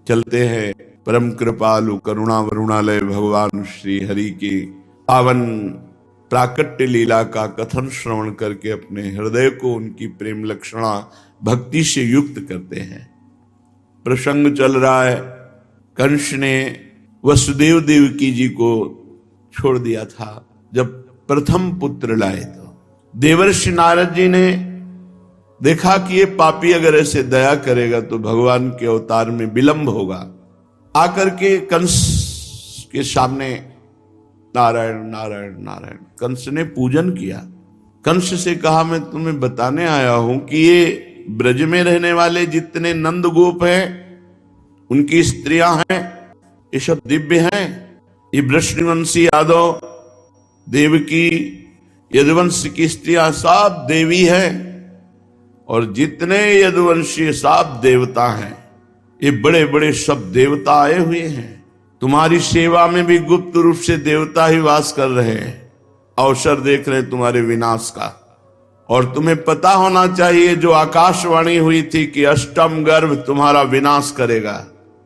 चलते हैं परम कृपालु करुणा वरुणालय भगवान श्री हरि की पावन प्राकट्य लीला का कथन श्रवण करके अपने हृदय को उनकी प्रेम लक्षणा भक्ति से युक्त करते हैं। प्रसंग चल रहा है, कंस ने वसुदेव देवकी जी को छोड़ दिया था जब प्रथम पुत्र लाए। तो देवर्षि नारद जी ने देखा कि ये पापी अगर ऐसे दया करेगा तो भगवान के अवतार में विलंब होगा। आकर के कंस के सामने नारायण नारायण नारायण कंस ने पूजन किया। कंस से कहा, मैं तुम्हें बताने आया हूं कि ये ब्रज में रहने वाले जितने नंद गोप हैं, उनकी स्त्रियां हैं, ये सब दिव्य हैं। ये वृष्णिवंशी यादव देवकी यदुवंश की स्त्रियां सब देवी हैं, और जितने यदुवंशी सब देवता हैं। ये बड़े बड़े सब देवता आए हुए हैं। तुम्हारी सेवा में भी गुप्त रूप से देवता ही वास कर रहे हैं, अवसर देख रहे हैं तुम्हारे विनाश का। और तुम्हें पता होना चाहिए जो आकाशवाणी हुई थी कि अष्टम गर्भ तुम्हारा विनाश करेगा,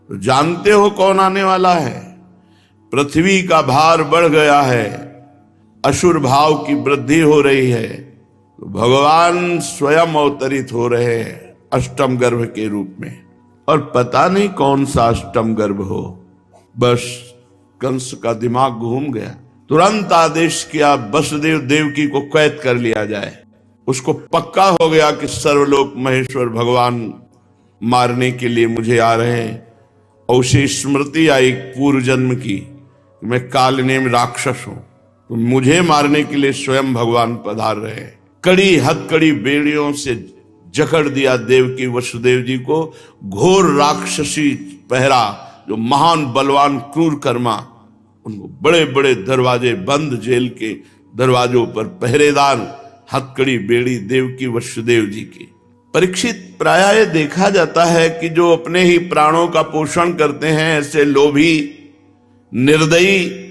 तो जानते हो कौन आने वाला है। पृथ्वी का भार बढ़ गया है, असुर भाव की वृद्धि हो रही है, तो भगवान स्वयं अवतरित हो रहे हैं अष्टम गर्भ के रूप में। और पता नहीं कौन सा अष्टम गर्भ हो। बस कंस का दिमाग घूम गया। तुरंत आदेश किया वसुदेव देवकी को कैद कर लिया जाए। उसको पक्का हो गया कि सर्वलोक महेश्वर भगवान मारने के लिए मुझे आ रहे हैं। और उसे स्मृति आई पूर्व जन्म की, मैं कालनेम राक्षस हूं, तो मुझे मारने के लिए स्वयं भगवान पधार रहे हैं। कड़ी हथकड़ी बेड़ियों से जकड़ दिया देवकी वसुदेव जी को। घोर राक्षसी पहरा, जो महान बलवान क्रूर कर्मा, उनको बड़े बड़े दरवाजे बंद जेल के दरवाजों पर पहरेदार, हथकड़ी बेड़ी देवकी वसुदेव जी की। परीक्षित, प्रायः देखा जाता है कि जो अपने ही प्राणों का पोषण करते हैं, ऐसे लोभी निर्दयी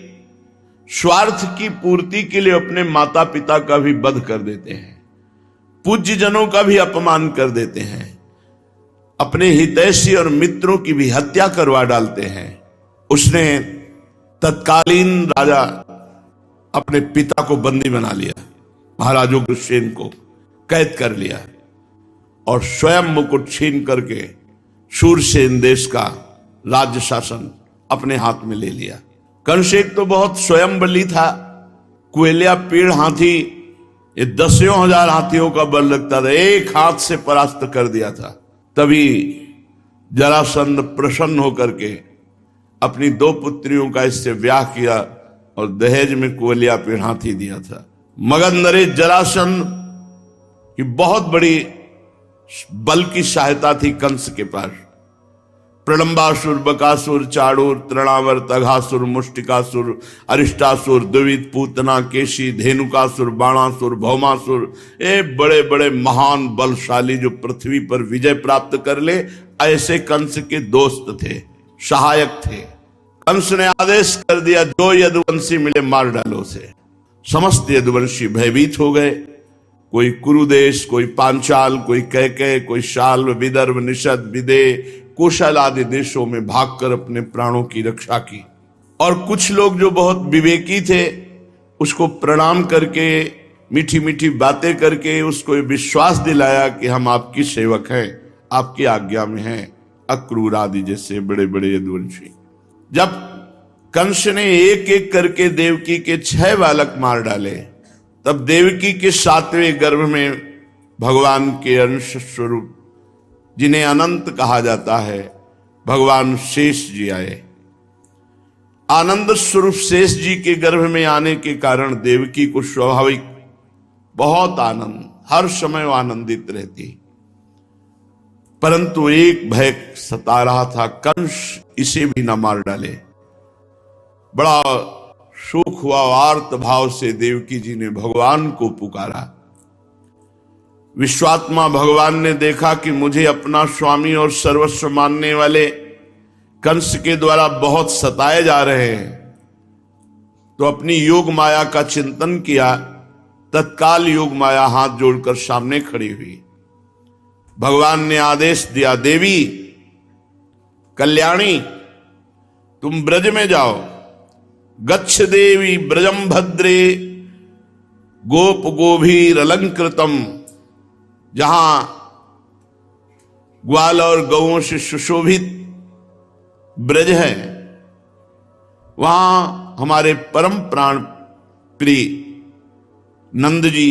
स्वार्थ की पूर्ति के लिए अपने माता पिता का भी वध कर देते हैं, पूज्य जनों का भी अपमान कर देते हैं, अपने हितैषी और मित्रों की भी हत्या करवा डालते हैं। उसने तत्कालीन राजा अपने पिता को बंदी बना लिया, महाराज उग्रसेन को कैद कर लिया, और स्वयं मुकुट छीन करके शूरसेन देश का राज्य शासन अपने हाथ में ले लिया। कंस एक तो बहुत स्वयं बली था, कुएलिया पीड़ हाथी, ये 10,000 हाथियों का बल लगता था, एक हाथ से परास्त कर दिया था। तभी जरासंध प्रसन्न होकर के अपनी 2 पुत्रियों का इससे ब्याह किया और दहेज में कुएलिया पीड़ हाथी दिया था। मगध नरेश जरासंध की बहुत बड़ी बल की सहायता थी कंस के पास। प्रलंबासुर, बकासुर, चाणूर, तृणावर, तघासुर, मुष्टिकासुर, अरिष्टासुर, द्विविद, पूतना, केशी, धेनुकासुर, बाणासुर, भौमासुर, ये बड़े बड़े महान बलशाली जो पृथ्वी पर विजय प्राप्त कर ले, ऐसे कंस के दोस्त थे, सहायक थे। कंस ने आदेश कर दिया, जो यदुवंशी मिले मार डालो उसे। समस्त यदुवंशी भयभीत हो गए। कोई कुरुदेश, कोई पांचाल, कोई कैकेय, कोई शाल्व, विदर्भ, निषद, विदेह, कौशल आदि देशों में भागकर अपने प्राणों की रक्षा की। और कुछ लोग जो बहुत विवेकी थे, उसको प्रणाम करके, मीठी मीठी बातें करके उसको विश्वास दिलाया कि हम आपकी सेवक हैं, आपकी आज्ञा में हैं। अक्रूर आदि जैसे बड़े बड़े यदुवंशी। जब कंस ने एक एक करके देवकी के 6 बालक मार डाले, तब देवकी के 7वें गर्भ में भगवान के अंश स्वरूप, जिन्हें अनंत कहा जाता है, भगवान शेष जी आए। आनंद स्वरूप शेष जी के गर्भ में आने के कारण देवकी को स्वाभाविक बहुत आनंद, हर समय वो आनंदित रहती। परंतु एक भय सता रहा था, कंस इसे भी न मार डाले। बड़ा शोक हुआ, आर्त भाव से देवकी जी ने भगवान को पुकारा। विश्वात्मा भगवान ने देखा कि मुझे अपना स्वामी और सर्वस्व मानने वाले कंस के द्वारा बहुत सताए जा रहे हैं, तो अपनी योग माया का चिंतन किया। तत्काल योग माया हाथ जोड़कर सामने खड़ी हुई। भगवान ने आदेश दिया, देवी कल्याणी तुम ब्रज में जाओ, गच्छ देवी ब्रजम भद्रे गोप गोभीर अलंकृतम, जहां ग्वाल और गौओं से सुशोभित ब्रज है, वहां हमारे परम प्राण प्रिय नंद जी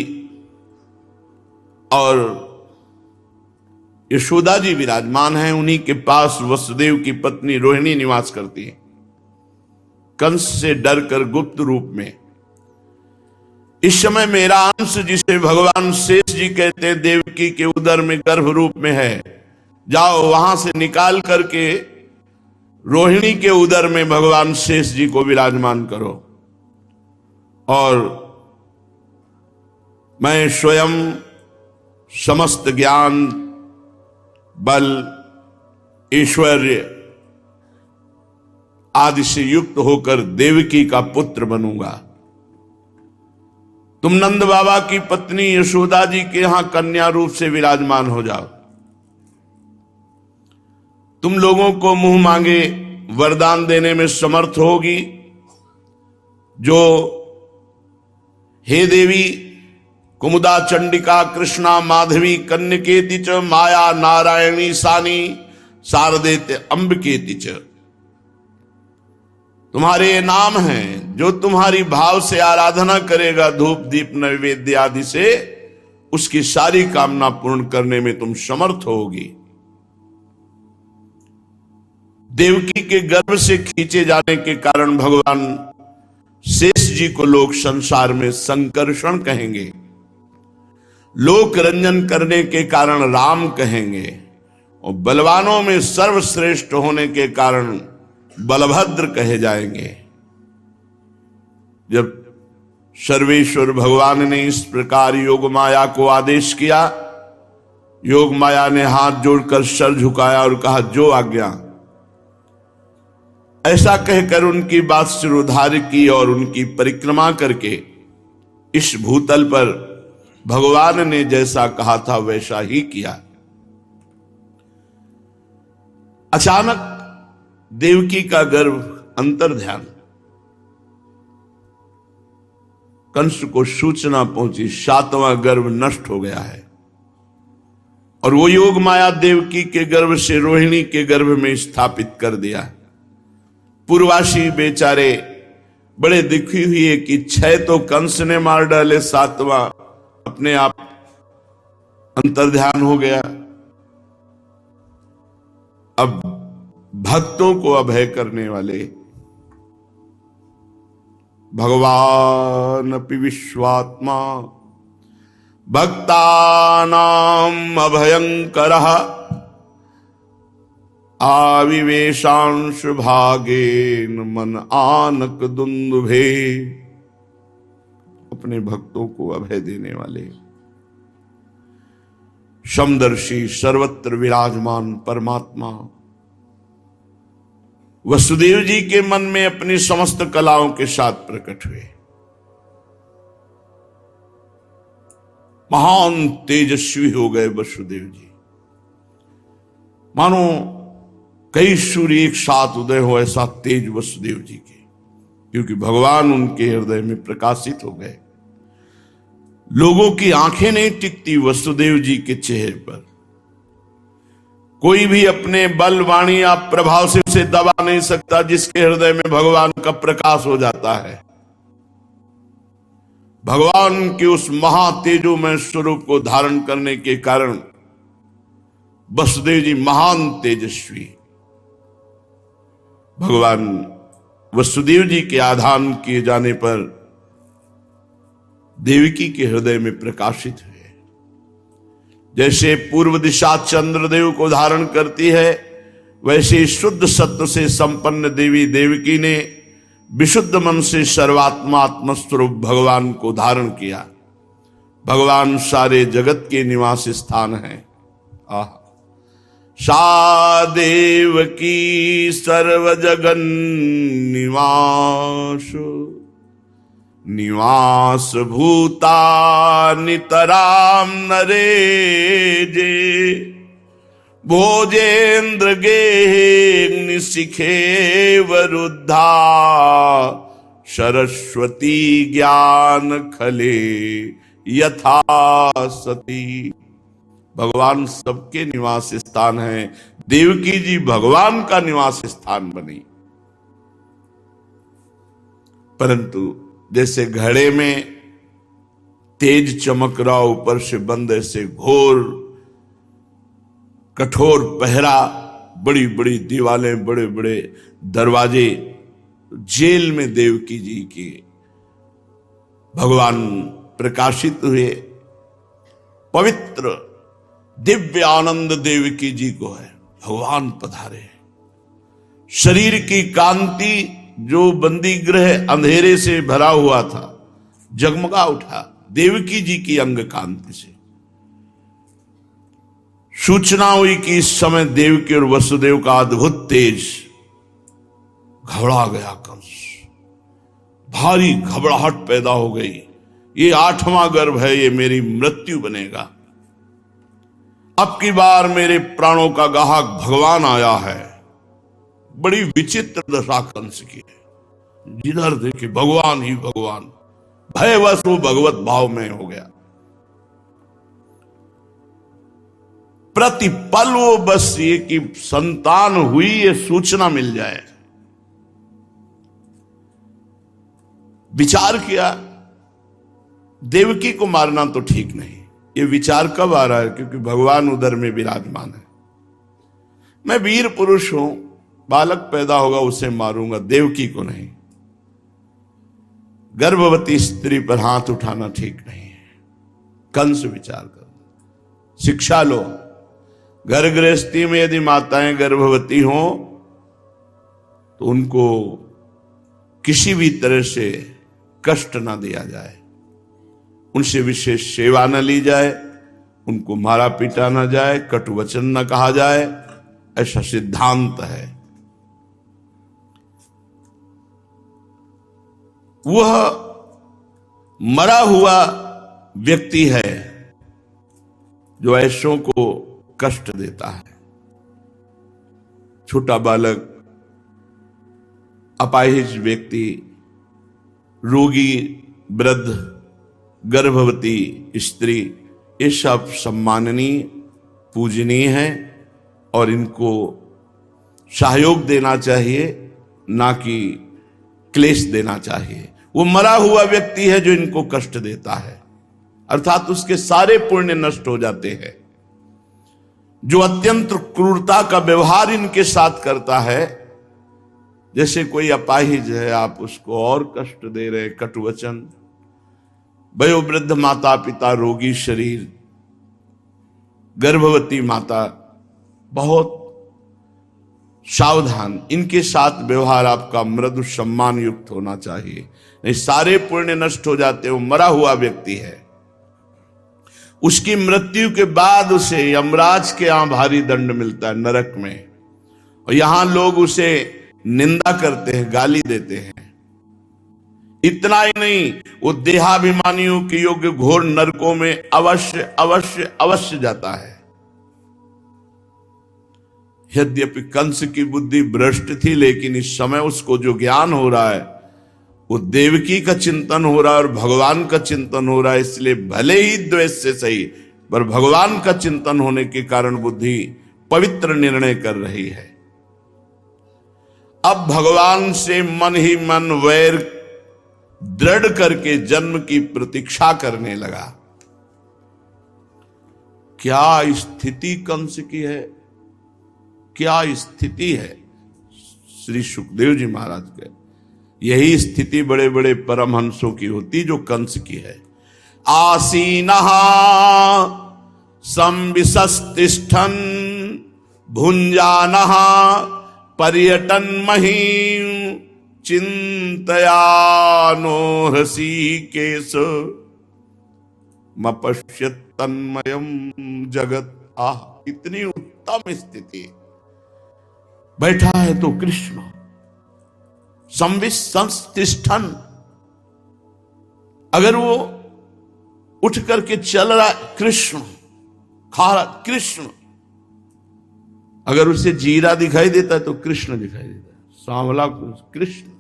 और यशोदा जी विराजमान हैं। उन्हीं के पास वसुदेव की पत्नी रोहिणी निवास करती है, कंस से डरकर गुप्त रूप में। इस समय मेरा अंश, जिसे भगवान शेष जी कहते हैं, देवकी के उदर में गर्भ रूप में है। जाओ वहां से निकाल करके रोहिणी के उदर में भगवान शेष जी को विराजमान करो, और मैं स्वयं समस्त ज्ञान बल ऐश्वर्य आदि से युक्त होकर देवकी का पुत्र बनूंगा। तुम नंद बाबा की पत्नी यशोदा जी के यहां कन्या रूप से विराजमान हो जाओ। तुम लोगों को मुंह मांगे वरदान देने में समर्थ होगी, जो हे देवी कुमुदा चंडिका कृष्णा माधवी कन्यकेति च माया नारायणी सानी शारदेत अंबिकेति च, तुम्हारे ये नाम हैं। जो तुम्हारी भाव से आराधना करेगा धूप दीप नैवेद्य आदि से, उसकी सारी कामना पूर्ण करने में तुम समर्थ होगी। देवकी के गर्भ से खींचे जाने के कारण भगवान शेष जी को लोग संसार में संकर्षण कहेंगे, लोक रंजन करने के कारण राम कहेंगे, और बलवानों में सर्वश्रेष्ठ होने के कारण बलभद्र कहे जाएंगे। जब सर्वेश्वर भगवान ने इस प्रकार योग माया को आदेश किया, योग माया ने हाथ जोड़कर सर झुकाया और कहा जो आज्ञा। ऐसा कहकर उनकी बात सिरोधार्य की और उनकी परिक्रमा करके इस भूतल पर भगवान ने जैसा कहा था वैसा ही किया। अचानक देवकी का गर्भ अंतर ध्यान, कंस को सूचना पहुंची 7वां गर्भ नष्ट हो गया है, और वो योग माया देवकी के गर्भ से रोहिणी के गर्भ में स्थापित कर दिया। पूर्वासी बेचारे बड़े दुखी हुए कि 6 तो कंस ने मार डाले, 7वां अपने आप अंतर्ध्यान हो गया। अब भक्तों को अभय करने वाले भगवान अपि विश्वात्मा भक्तानां अभयंकरः आविवेशांश भागेन मन आनक दुंदुभे। अपने भक्तों को अभय देने वाले समदर्शी सर्वत्र विराजमान परमात्मा वसुदेव जी के मन में अपनी समस्त कलाओं के साथ प्रकट हुए। महान तेजस्वी हो गए वसुदेव जी, मानो कई सूर्य एक साथ उदय हो, ऐसा तेज वसुदेव जी के, क्योंकि भगवान उनके हृदय में प्रकाशित हो गए। लोगों की आंखें नहीं टिकती वसुदेव जी के चेहरे पर। कोई भी अपने बल वाणी या प्रभाव से उसे दबा नहीं सकता, जिसके हृदय में भगवान का प्रकाश हो जाता है। भगवान के उस महातेजोमय स्वरूप को धारण करने के कारण वसुदेव जी महान तेजस्वी, भगवान वसुदेव जी के आधान किए जाने पर देवकी के हृदय में प्रकाशित हुए। जैसे पूर्व दिशा चंद्रदेव को धारण करती है, वैसे शुद्ध सत्व से संपन्न देवी देवकी ने विशुद्ध मन से सर्वात्मा आत्मस्वरूप भगवान को धारण किया। भगवान सारे जगत के निवास स्थान है। सा देवकी सर्व जगन निवास निवास भूता नितराम नरे जे भोजेन्द्र गे शिखे वरुद्धा सरस्वती ज्ञान खले यथा सती। भगवान सबके निवास स्थान है, देवकी जी भगवान का निवास स्थान बनी। परंतु जैसे घड़े में तेज चमक रहा, ऊपर से बंद, ऐसे घोर कठोर पहरा, बड़ी बड़ी दीवारें, बड़े बड़े दरवाजे, जेल में देवकी जी के भगवान प्रकाशित हुए। पवित्र दिव्य आनंद देवकी जी को है, भगवान पधारे। शरीर की कांति जो बंदी गृह अंधेरे से भरा हुआ था, जगमगा उठा देवकी जी की अंग कांति से। सूचना हुई कि इस समय देवकी और वसुदेव का अद्भुत तेज। घबरा गया कंस, भारी घबराहट पैदा हो गई। ये 8वां गर्भ है, ये मेरी मृत्यु बनेगा। अब की बार मेरे प्राणों का गाहक भगवान आया है। बड़ी विचित्र दशा कंस की है, जिधर देखे भगवान ही भगवान, भयवश वो भगवत भाव में हो गया। प्रतिपल वो बस ये कि संतान हुई ये सूचना मिल जाए। विचार किया देवकी को मारना तो ठीक नहीं। ये विचार कब आ रहा है? क्योंकि भगवान उदर में विराजमान है। मैं वीर पुरुष हूं, बालक पैदा होगा उसे मारूंगा, देवकी को नहीं। गर्भवती स्त्री पर हाथ उठाना ठीक नहीं है। कंस विचार कर, शिक्षा लो। घर गृहस्थी में यदि माताएं गर्भवती हों तो उनको किसी भी तरह से कष्ट ना दिया जाए, उनसे विशेष सेवा न ली जाए, उनको मारा पीटा न जाए, कटु वचन न कहा जाए, ऐसा सिद्धांत है। वह मरा हुआ व्यक्ति है जो ऐसों को कष्ट देता है। छोटा बालक, अपाहिज व्यक्ति, रोगी, वृद्ध, गर्भवती स्त्री, ये सब सम्माननीय, पूजनीय है और इनको सहयोग देना चाहिए, ना कि क्लेश देना चाहिए। वो मरा हुआ व्यक्ति है जो इनको कष्ट देता है, अर्थात उसके सारे पुण्य नष्ट हो जाते हैं। जो अत्यंत क्रूरता का व्यवहार इनके साथ करता है, जैसे कोई अपाहिज है, आप उसको और कष्ट दे रहे, कटुवचन। वयोवृद्ध माता पिता, रोगी शरीर, गर्भवती माता, बहुत सावधान, इनके साथ व्यवहार आपका मृदु सम्मान युक्त होना चाहिए, नहीं सारे पुण्य नष्ट हो जाते हैं। वो मरा हुआ व्यक्ति है, उसकी मृत्यु के बाद उसे यमराज के यहां भारी दंड मिलता है नरक में, और यहां लोग उसे निंदा करते हैं, गाली देते हैं। इतना ही नहीं, वो देहाभिमानियों के योग्य घोर नरकों में अवश्य अवश्य अवश्य जाता है। यद्यपि कंस की बुद्धि भ्रष्ट थी, लेकिन इस समय उसको जो ज्ञान हो रहा है वो देवकी का चिंतन हो रहा है और भगवान का चिंतन हो रहा है। इसलिए भले ही द्वेष से सही, पर भगवान का चिंतन होने के कारण बुद्धि पवित्र निर्णय कर रही है। अब भगवान से मन ही मन वैर दृढ़ करके जन्म की प्रतीक्षा करने लगा। क्या स्थिति कंस की है, क्या स्थिति है श्री सुखदेव जी महाराज के। यही स्थिति बड़े बड़े परमहंसों की होती जो कंस की है। आसीनः संविशस्तिष्ठन् भुंजानः पर्यटन महीं चिंतयानो हृषीकेश मपश्यत् तन्मयम् जगत। आह, इतनी उत्तम स्थिति। बैठा है तो कृष्ण, संविशस्तिष्ठन्, अगर वो उठ करके चल रहा कृष्ण, खा रहा कृष्ण, अगर उसे जीरा दिखाई देता है तो कृष्ण दिखाई देता है, सांवला कृष्ण।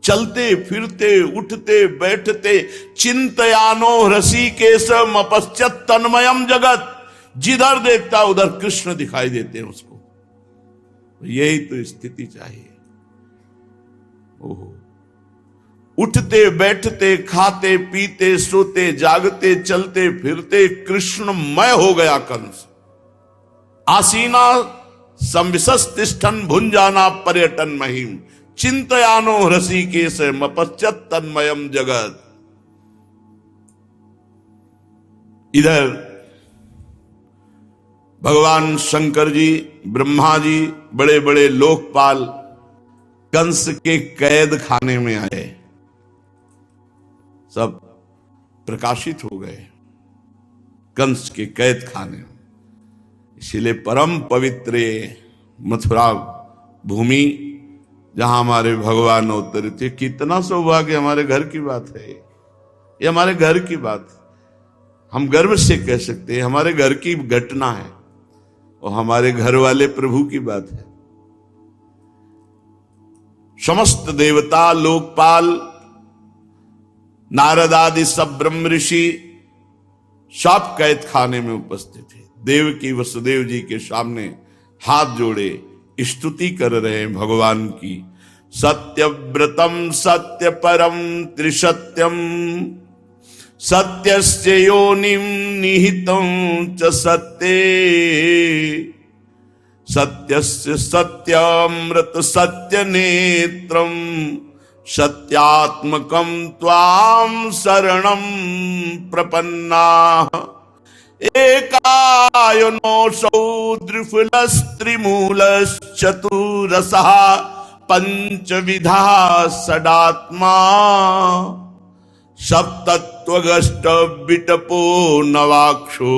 चलते फिरते उठते बैठते चिंतयानो ऋषिकेशम अपश्यत तन्मयम जगत, जिधर देखता उधर कृष्ण दिखाई देते हैं उसको। यही तो स्थिति चाहिए। ओहो, उठते बैठते खाते पीते सोते जागते चलते फिरते कृष्णमय हो गया कंस। आसीना संविशस्तिष्ठन भुंजाना पर्यटन महिम, चिंतयानो ऋषिकेश मपश्यत तन्मयम जगत। इधर भगवान शंकर जी, ब्रह्मा जी, बड़े बड़े लोकपाल कंस के कैद खाने में आए, सब प्रकाशित हो गए कंस के कैद खाने में। इसलिए परम पवित्र मथुरा भूमि जहां हमारे भगवान अवतरित थे, कितना सौभाग्य, हमारे घर की बात है ये हमारे घर की बात, हम गर्व से कह सकते हैं हमारे घर की घटना है और हमारे घर वाले प्रभु की बात है। समस्त देवता लोकपाल नारद आदि सब ब्रह्म ऋषि सब कैद खाने में उपस्थित थे। देवकी वसुदेव जी के सामने हाथ जोड़े स्तुति कर रहे हैं भगवान की। सत्यव्रतम सत्य परम त्रिसत्यम सत्यस्य योनिम निहितं च सत्ये सत्यस्य सत्यामृत सत्य नेत्रम सत्यात्मकं त्वां शरणं प्रपन्नाः। एकायनोऽसौ द्विफलस्त्रिमूलश्चतुरसः पंचविधा षडात्मा सप्तत्वगष्ट विटपो नवाक्षो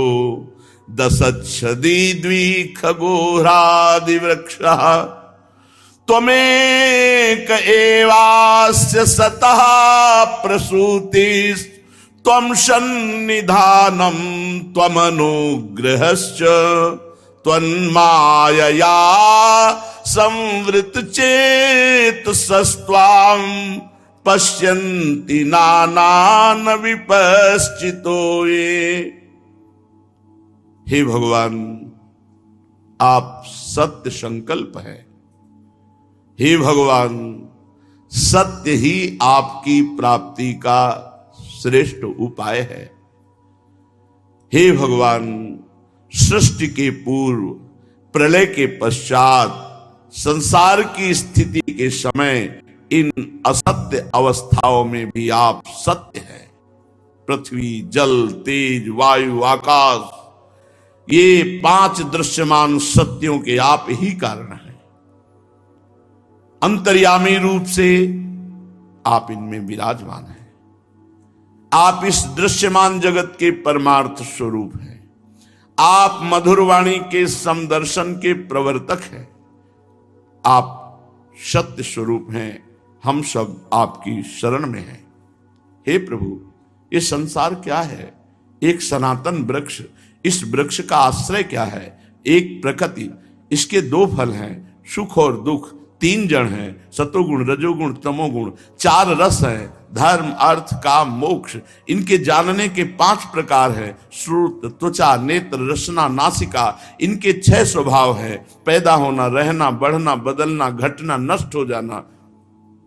दशच्छदी द्विखगोरादिवृक्षः त्वमेक एवास्य सतः प्रसूतिस् त्वं सन्निधानं त्वमनुग्रहश्च त्वन्मायया संवृतचेतसस्त्वां पश्यन्ति नानान विपश्चितो ये। हे भगवान, आप सत्य संकल्प है। हे भगवान, सत्य ही आपकी प्राप्ति का श्रेष्ठ उपाय है। हे भगवान, सृष्टि के पूर्व प्रलय के पश्चात संसार की स्थिति के समय इन असत्य अवस्थाओं में भी आप सत्य हैं। पृथ्वी, जल, तेज, वायु, आकाश, ये पांच दृश्यमान सत्यों के आप ही कारण हैं। अंतर्यामी रूप से आप इनमें विराजमान हैं। आप इस दृश्यमान जगत के परमार्थ स्वरूप हैं। आप मधुरवाणी के समदर्शन के प्रवर्तक हैं। आप सत्य स्वरूप हैं। हम सब आपकी शरण में हैं। हे प्रभु, ये संसार क्या है? एक सनातन वृक्ष। इस वृक्ष का आश्रय क्या है? एक प्रकृति। इसके दो फल हैं, सुख और दुख। तीन जड़ हैं, सतोगुण, रजोगुण, तमोगुण। चार रस हैं, धर्म, अर्थ, काम, मोक्ष। इनके जानने के पांच प्रकार हैं, श्रुत, त्वचा, नेत्र, रसना, नासिका। इनके 6 स्वभाव हैं, पैदा होना, रहना, बढ़ना, बदलना, घटना, नष्ट हो जाना।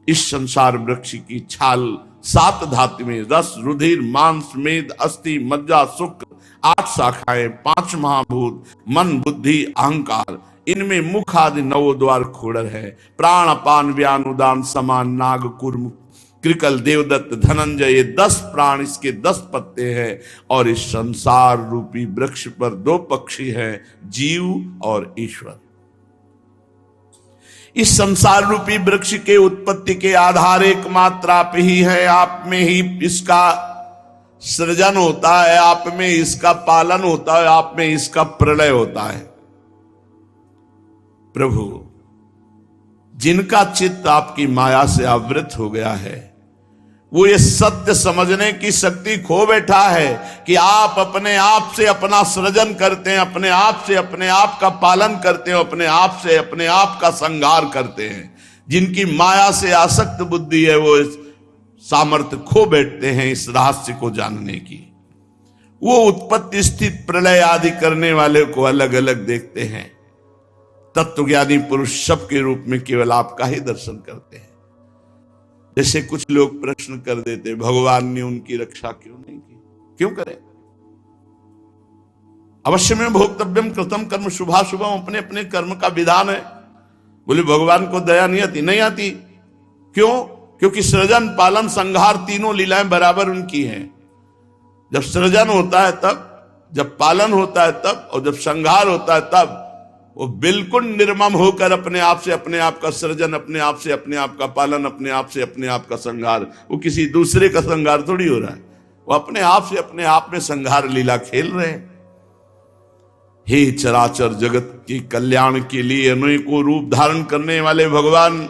इस संसार वृक्ष की छाल 7 धातु में, रस, रुधिर, मांस, मेद, अस्थि, मज्जा, शुक्र, 8 शाखाएं, 5 महाभूत, मन, बुद्धि, अहंकार। इनमें मुख आदि 9 द्वार खोड़र है। प्राण, अपान, व्यान, उदान, समान, नाग, कूर्म, कृकल, देवदत्त, धनंजय, ये 10 प्राण, इसके 10 पत्ते हैं। और इस संसार रूपी वृक्ष पर 2 पक्षी हैं, जीव और ईश्वर। इस संसार रूपी वृक्ष के उत्पत्ति के आधार एकमात्र आप ही है। आप में ही इसका सृजन होता है, आप में इसका पालन होता है, आप में इसका प्रलय होता है। प्रभु, जिनका चित्त आपकी माया से आवृत हो गया है, वो ये सत्य समझने की शक्ति खो बैठा है कि आप अपने आप से अपना सृजन करते हैं, अपने आप से अपने आप का पालन करते हैं, अपने आप से अपने आप का संहार करते हैं। जिनकी माया से आसक्त बुद्धि है वो इस सामर्थ्य खो बैठते हैं इस रहस्य को जानने की। वो उत्पत्ति स्थिति प्रलय आदि करने वाले को अलग अलग देखते हैं। तत्वज्ञानी पुरुष सबके रूप में केवल आपका ही दर्शन करते हैं। जैसे कुछ लोग प्रश्न कर देते, भगवान ने उनकी रक्षा क्यों नहीं की? क्यों करे? अवश्य में भोक्तव्यम कृतम कर्म शुभाशुभम, अपने अपने कर्म का विधान है। बोले भगवान को दया नहीं आती? नहीं आती। क्यों? क्योंकि सृजन पालन संहार तीनों लीलाएं बराबर उनकी हैं। जब सृजन होता है तब, जब पालन होता है तब, और जब संहार होता है तब वो बिल्कुल निर्मम होकर अपने आप से अपने आप का सृजन, अपने आप से अपने आप का पालन, अपने आप से अपने आप का संहार। वो किसी दूसरे का संहार थोड़ी हो रहा है, वो अपने आप से अपने आप में संहार लीला खेल रहे हैं। हे चराचर जगत के कल्याण के लिए अनेकों रूप धारण करने वाले भगवान,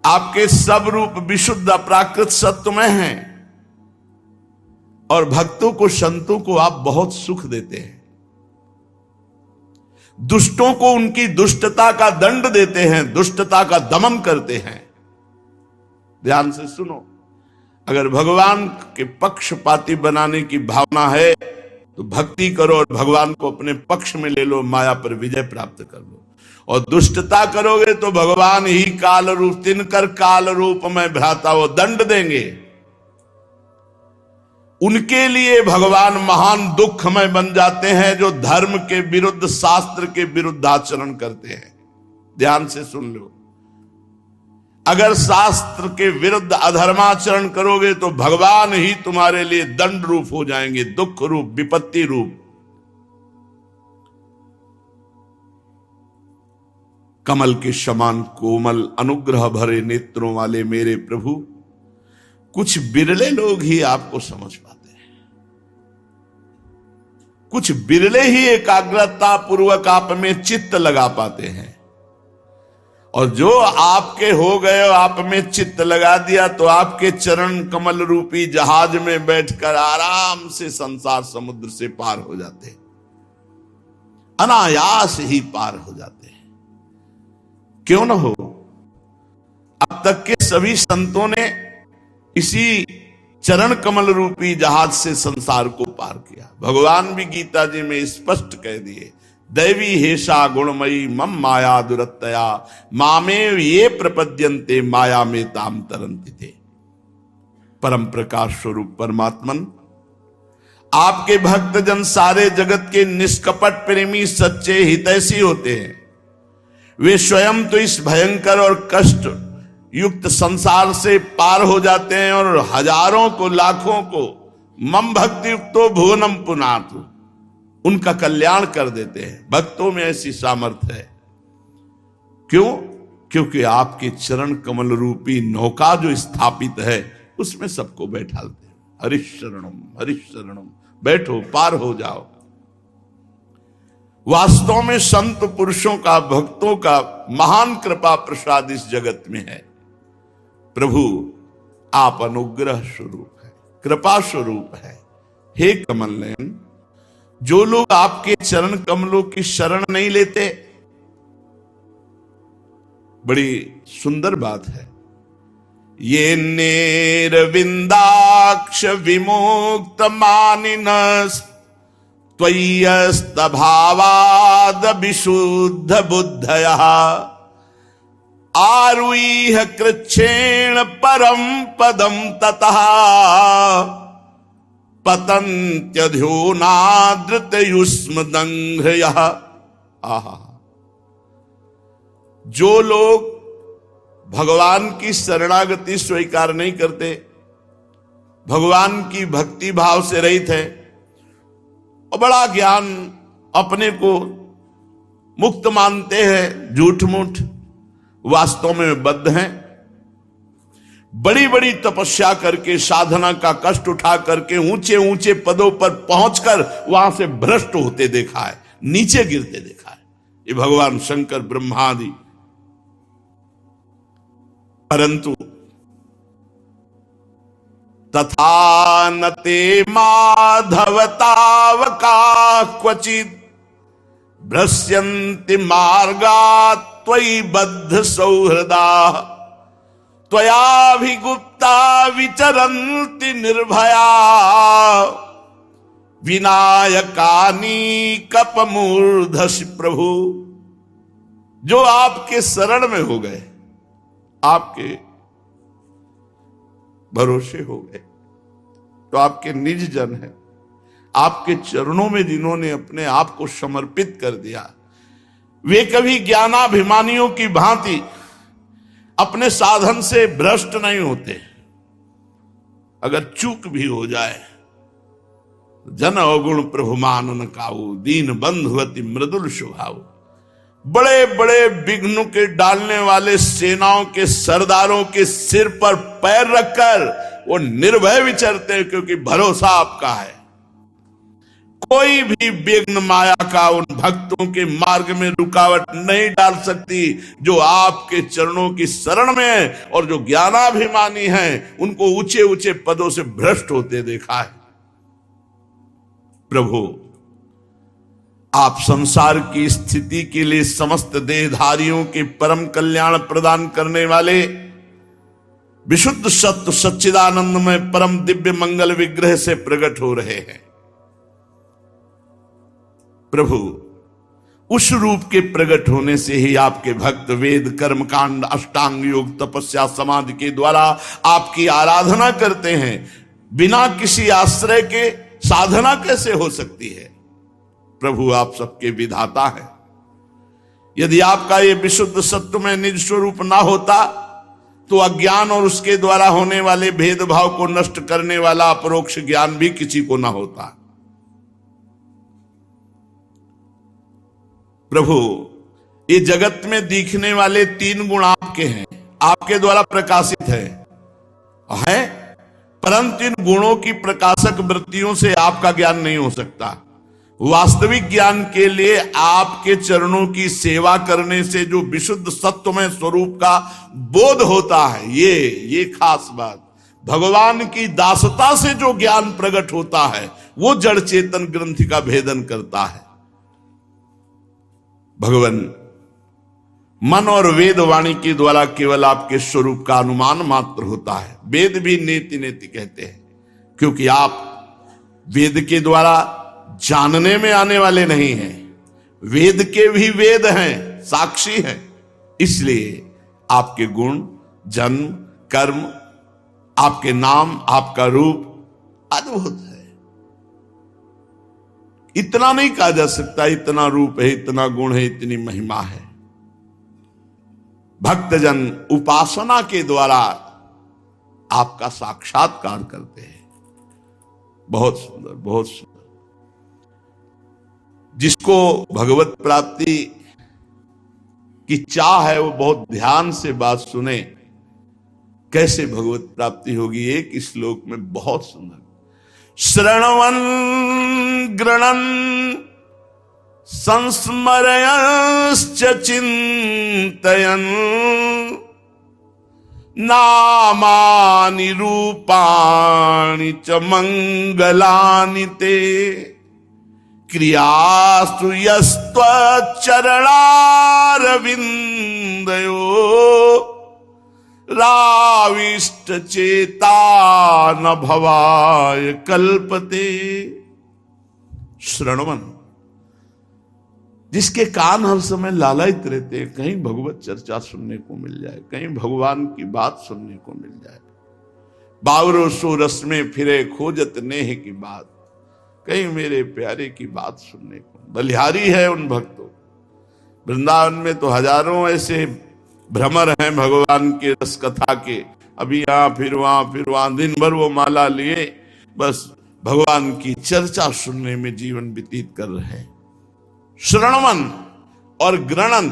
आपके सब रूप विशुद्ध अपराकृत सत्वमय हैं और भक्तों को, संतों को आप बहुत सुख देते हैं। दुष्टों को उनकी दुष्टता का दंड देते हैं, दुष्टता का दमन करते हैं। ध्यान से सुनो, अगर भगवान के पक्षपाती बनाने की भावना है तो भक्ति करो और भगवान को अपने पक्ष में ले लो, माया पर विजय प्राप्त कर लो। और दुष्टता करोगे तो भगवान ही काल रूप तिनकर काल रूप में भ्राता वो दंड देंगे। उनके लिए भगवान महान दुखमय बन जाते हैं जो धर्म के विरुद्ध, शास्त्र के विरुद्ध आचरण करते हैं। ध्यान से सुन लो, अगर शास्त्र के विरुद्ध अधर्माचरण करोगे तो भगवान ही तुम्हारे लिए दंड रूप हो जाएंगे, दुख रूप, विपत्ति रूप। कमल के समान कोमल अनुग्रह भरे नेत्रों वाले मेरे प्रभु, कुछ बिरले लोग ही आपको समझ पाते हैं। कुछ बिरले ही एकाग्रता पूर्वक आप में चित्त लगा पाते हैं। और जो आपके हो गए, आप में चित्त लगा दिया तो आपके चरण कमल रूपी जहाज में बैठकर आराम से संसार समुद्र से पार हो जाते हैं, अनायास ही पार हो जाते हैं। क्यों न हो? अब तक के सभी संतों ने इसी चरण कमल रूपी जहाज से संसार को पार किया। भगवान भी गीता जी में स्पष्ट कह दिए, दैवी हेषा गुणमयी मम माया दुरत्तया मामेव ये प्रपद्यन्ते माया में ताम तरन्ति थे। परम प्रकाश स्वरूप परमात्मन, आपके भक्तजन सारे जगत के निष्कपट प्रेमी सच्चे हितैषी होते हैं। वे स्वयं तो इस भयंकर और कष्ट युक्त संसार से पार हो जाते हैं और हजारों को, लाखों को मम भक्ति युक्तो भुवनम पुनातु, उनका कल्याण कर देते हैं। भक्तों में ऐसी सामर्थ्य है। क्यों? क्योंकि आपके चरण कमल रूपी नौका जो स्थापित है उसमें सबको बैठालते हैं। हरिशरणम हरिशरणम, बैठो, पार हो जाओ। वास्तव में संत पुरुषों का, भक्तों का महान कृपा प्रसाद इस जगत में है। प्रभु आप अनुग्रह स्वरूप है, कृपा स्वरूप है। हे कमल नयन, जो लोग आपके चरण कमलों की शरण नहीं लेते, बड़ी सुंदर बात है, ये नेरविंदाक्ष विमुक्त मानिनस त्वय्यस्त भावाद विशुद्ध बुद्धयः आरुह्य कृच्छेण परम पदम ततः पतन्त्यध्योनादृतयुष्म दंघ्रयः। आहा, जो लोग भगवान की शरणागति स्वीकार नहीं करते, भगवान की भक्ति भाव से रहित है और बड़ा ज्ञान अपने को मुक्त मानते हैं, झूठ मूठ, वास्तव में बद्ध हैं। बड़ी बड़ी तपस्या करके, साधना का कष्ट उठा करके ऊंचे ऊंचे पदों पर पहुंचकर वहां से भ्रष्ट होते देखा है, नीचे गिरते देखा है ये भगवान शंकर ब्रह्मादि। परंतु तथा न ते माधवतावका क्वचित् भ्रश्यन्ति मार्गात् त्वयि बद्ध सौहृदा त्वयाभिगुप्ता विचरन्ति निर्भया विनायकानी कपमूर्धसि प्रभु। जो आपके शरण में हो गए, आपके भरोसे हो गए, तो आपके निज जन है। आपके चरणों में जिन्होंने अपने आप को समर्पित कर दिया, वे कभी ज्ञानाभिमानियों की भांति अपने साधन से भ्रष्ट नहीं होते। अगर चूक भी हो जाए, जन अवगुण प्रभु मानन काऊ, दीन बंधुवती मृदुल स्वभाव। बड़े बड़े विघ्न के डालने वाले सेनाओं के सरदारों के सिर पर पैर रखकर वो निर्भय विचरते हैं, क्योंकि भरोसा आपका है। कोई भी विघ्न माया का उन भक्तों के मार्ग में रुकावट नहीं डाल सकती जो आपके चरणों की शरण में है। और जो ज्ञानाभिमानी हैं, उनको ऊंचे ऊंचे पदों से भ्रष्ट होते देखा है। प्रभु, आप संसार की स्थिति के लिए समस्त देहधारियों के परम कल्याण प्रदान करने वाले विशुद्ध सत्य सच्चिदानंद में परम दिव्य मंगल विग्रह से प्रकट हो रहे हैं। प्रभु, उस रूप के प्रकट होने से ही आपके भक्त वेद, कर्मकांड, अष्टांग योग, तपस्या, समाधि के द्वारा आपकी आराधना करते हैं। बिना किसी आश्रय के साधना कैसे हो सकती है? प्रभु, आप सबके विधाता हैं। यदि आपका ये विशुद्ध सत्य में निज स्वरूप ना होता तो अज्ञान और उसके द्वारा होने वाले भेदभाव को नष्ट करने वाला अपरोक्ष ज्ञान भी किसी को ना होता। प्रभु, ये जगत में दिखने वाले तीन गुण आपके हैं, आपके द्वारा प्रकाशित है, परंतु इन गुणों की प्रकाशक वृत्तियों से आपका ज्ञान नहीं हो सकता। वास्तविक ज्ञान के लिए आपके चरणों की सेवा करने से जो विशुद्ध सत्वमय स्वरूप का बोध होता है, ये खास बात। भगवान की दासता से जो ज्ञान प्रकट होता है, वो जड़ चेतन ग्रंथि का भेदन करता है। भगवान, मन और वेद वाणी के द्वारा केवल आपके स्वरूप का अनुमान मात्र होता है। वेद भी नेति नेति कहते हैं, क्योंकि आप वेद के द्वारा जानने में आने वाले नहीं हैं। वेद के भी वेद हैं, साक्षी हैं। इसलिए आपके गुण, जन्म, कर्म, आपके नाम, आपका रूप अद्भुत है। इतना नहीं कहा जा सकता, इतना रूप है, इतना गुण है, इतनी महिमा है। भक्तजन उपासना के द्वारा आपका साक्षात्कार करते हैं। बहुत सुंदर, बहुत सुंदर। जिसको भगवत प्राप्ति की चाह है, वो बहुत ध्यान से बात सुने। कैसे भगवत प्राप्ति होगी? एक श्लोक में बहुत सुंदर, श्रवण गृणन् संस्मरयश्च चिन्तयन् नामानि रूपाणि च मंगलानि ते क्रियास्तु यस्त्वच्चरणारविन्दयो राविष्ट चेता न भवाय कल्पते। श्रवण, जिसके कान हर समय लालायित रहते हैं, कहीं भगवत चर्चा सुनने को मिल जाए, कहीं भगवान की बात सुनने को मिल जाए। बावरो सो रस में फिरे खोजत नेह की बात, कहीं मेरे प्यारे की बात सुनने को। बलिहारी है उन भक्तों। वृंदावन में तो हजारों ऐसे भ्रमर हैं भगवान के रस कथा के। अभी यहां फिर वहां दिन भर वो माला लिए बस भगवान की चर्चा सुनने में जीवन व्यतीत कर रहे हैं। श्रवण और ग्रहण,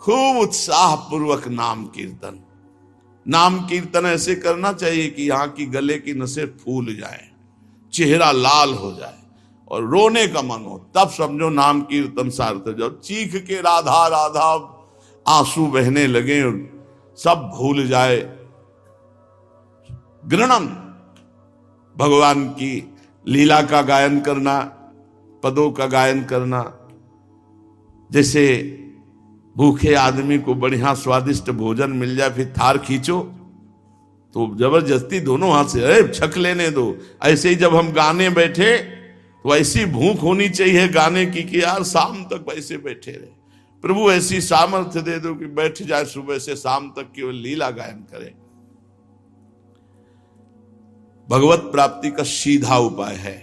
खूब उत्साह पूर्वक नाम कीर्तन। नाम कीर्तन ऐसे करना चाहिए कि यहाँ की गले की नसें फूल जाए, चेहरा लाल हो जाए और रोने का मन हो, तब समझो नाम कीर्तन सार्थक। जब चीख के राधा राधा आंसू बहने लगे और सब भूल जाए। ग्रहणम भगवान की लीला का गायन करना, पदों का गायन करना। जैसे भूखे आदमी को बढ़िया स्वादिष्ट भोजन मिल जाए, फिर थार खींचो तो जबरदस्ती दोनों हाथ से अरे छक लेने दो। ऐसे ही जब हम गाने बैठे तो ऐसी भूख होनी चाहिए गाने की कि यार शाम तक वैसे बैठे रहे। प्रभु ऐसी सामर्थ्य दे दो कि बैठ जाए सुबह से शाम तक केवल लीला गायन करे। भगवत प्राप्ति का सीधा उपाय है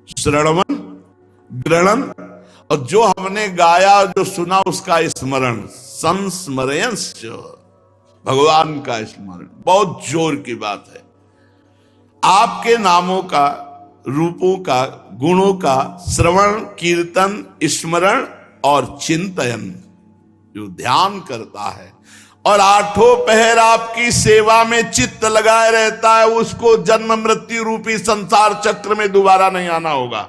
श्रवण, ग्रहण, और जो हमने गाया, जो सुना उसका स्मरण, संस्मरणस्य, भगवान का स्मरण। बहुत जोर की बात है। आपके नामों का, रूपों का, गुणों का श्रवण, कीर्तन, स्मरण और चिंतन जो ध्यान करता है और आठों पहर आपकी सेवा में चित्त लगाए रहता है, उसको जन्म मृत्यु रूपी संसार चक्र में दोबारा नहीं आना होगा।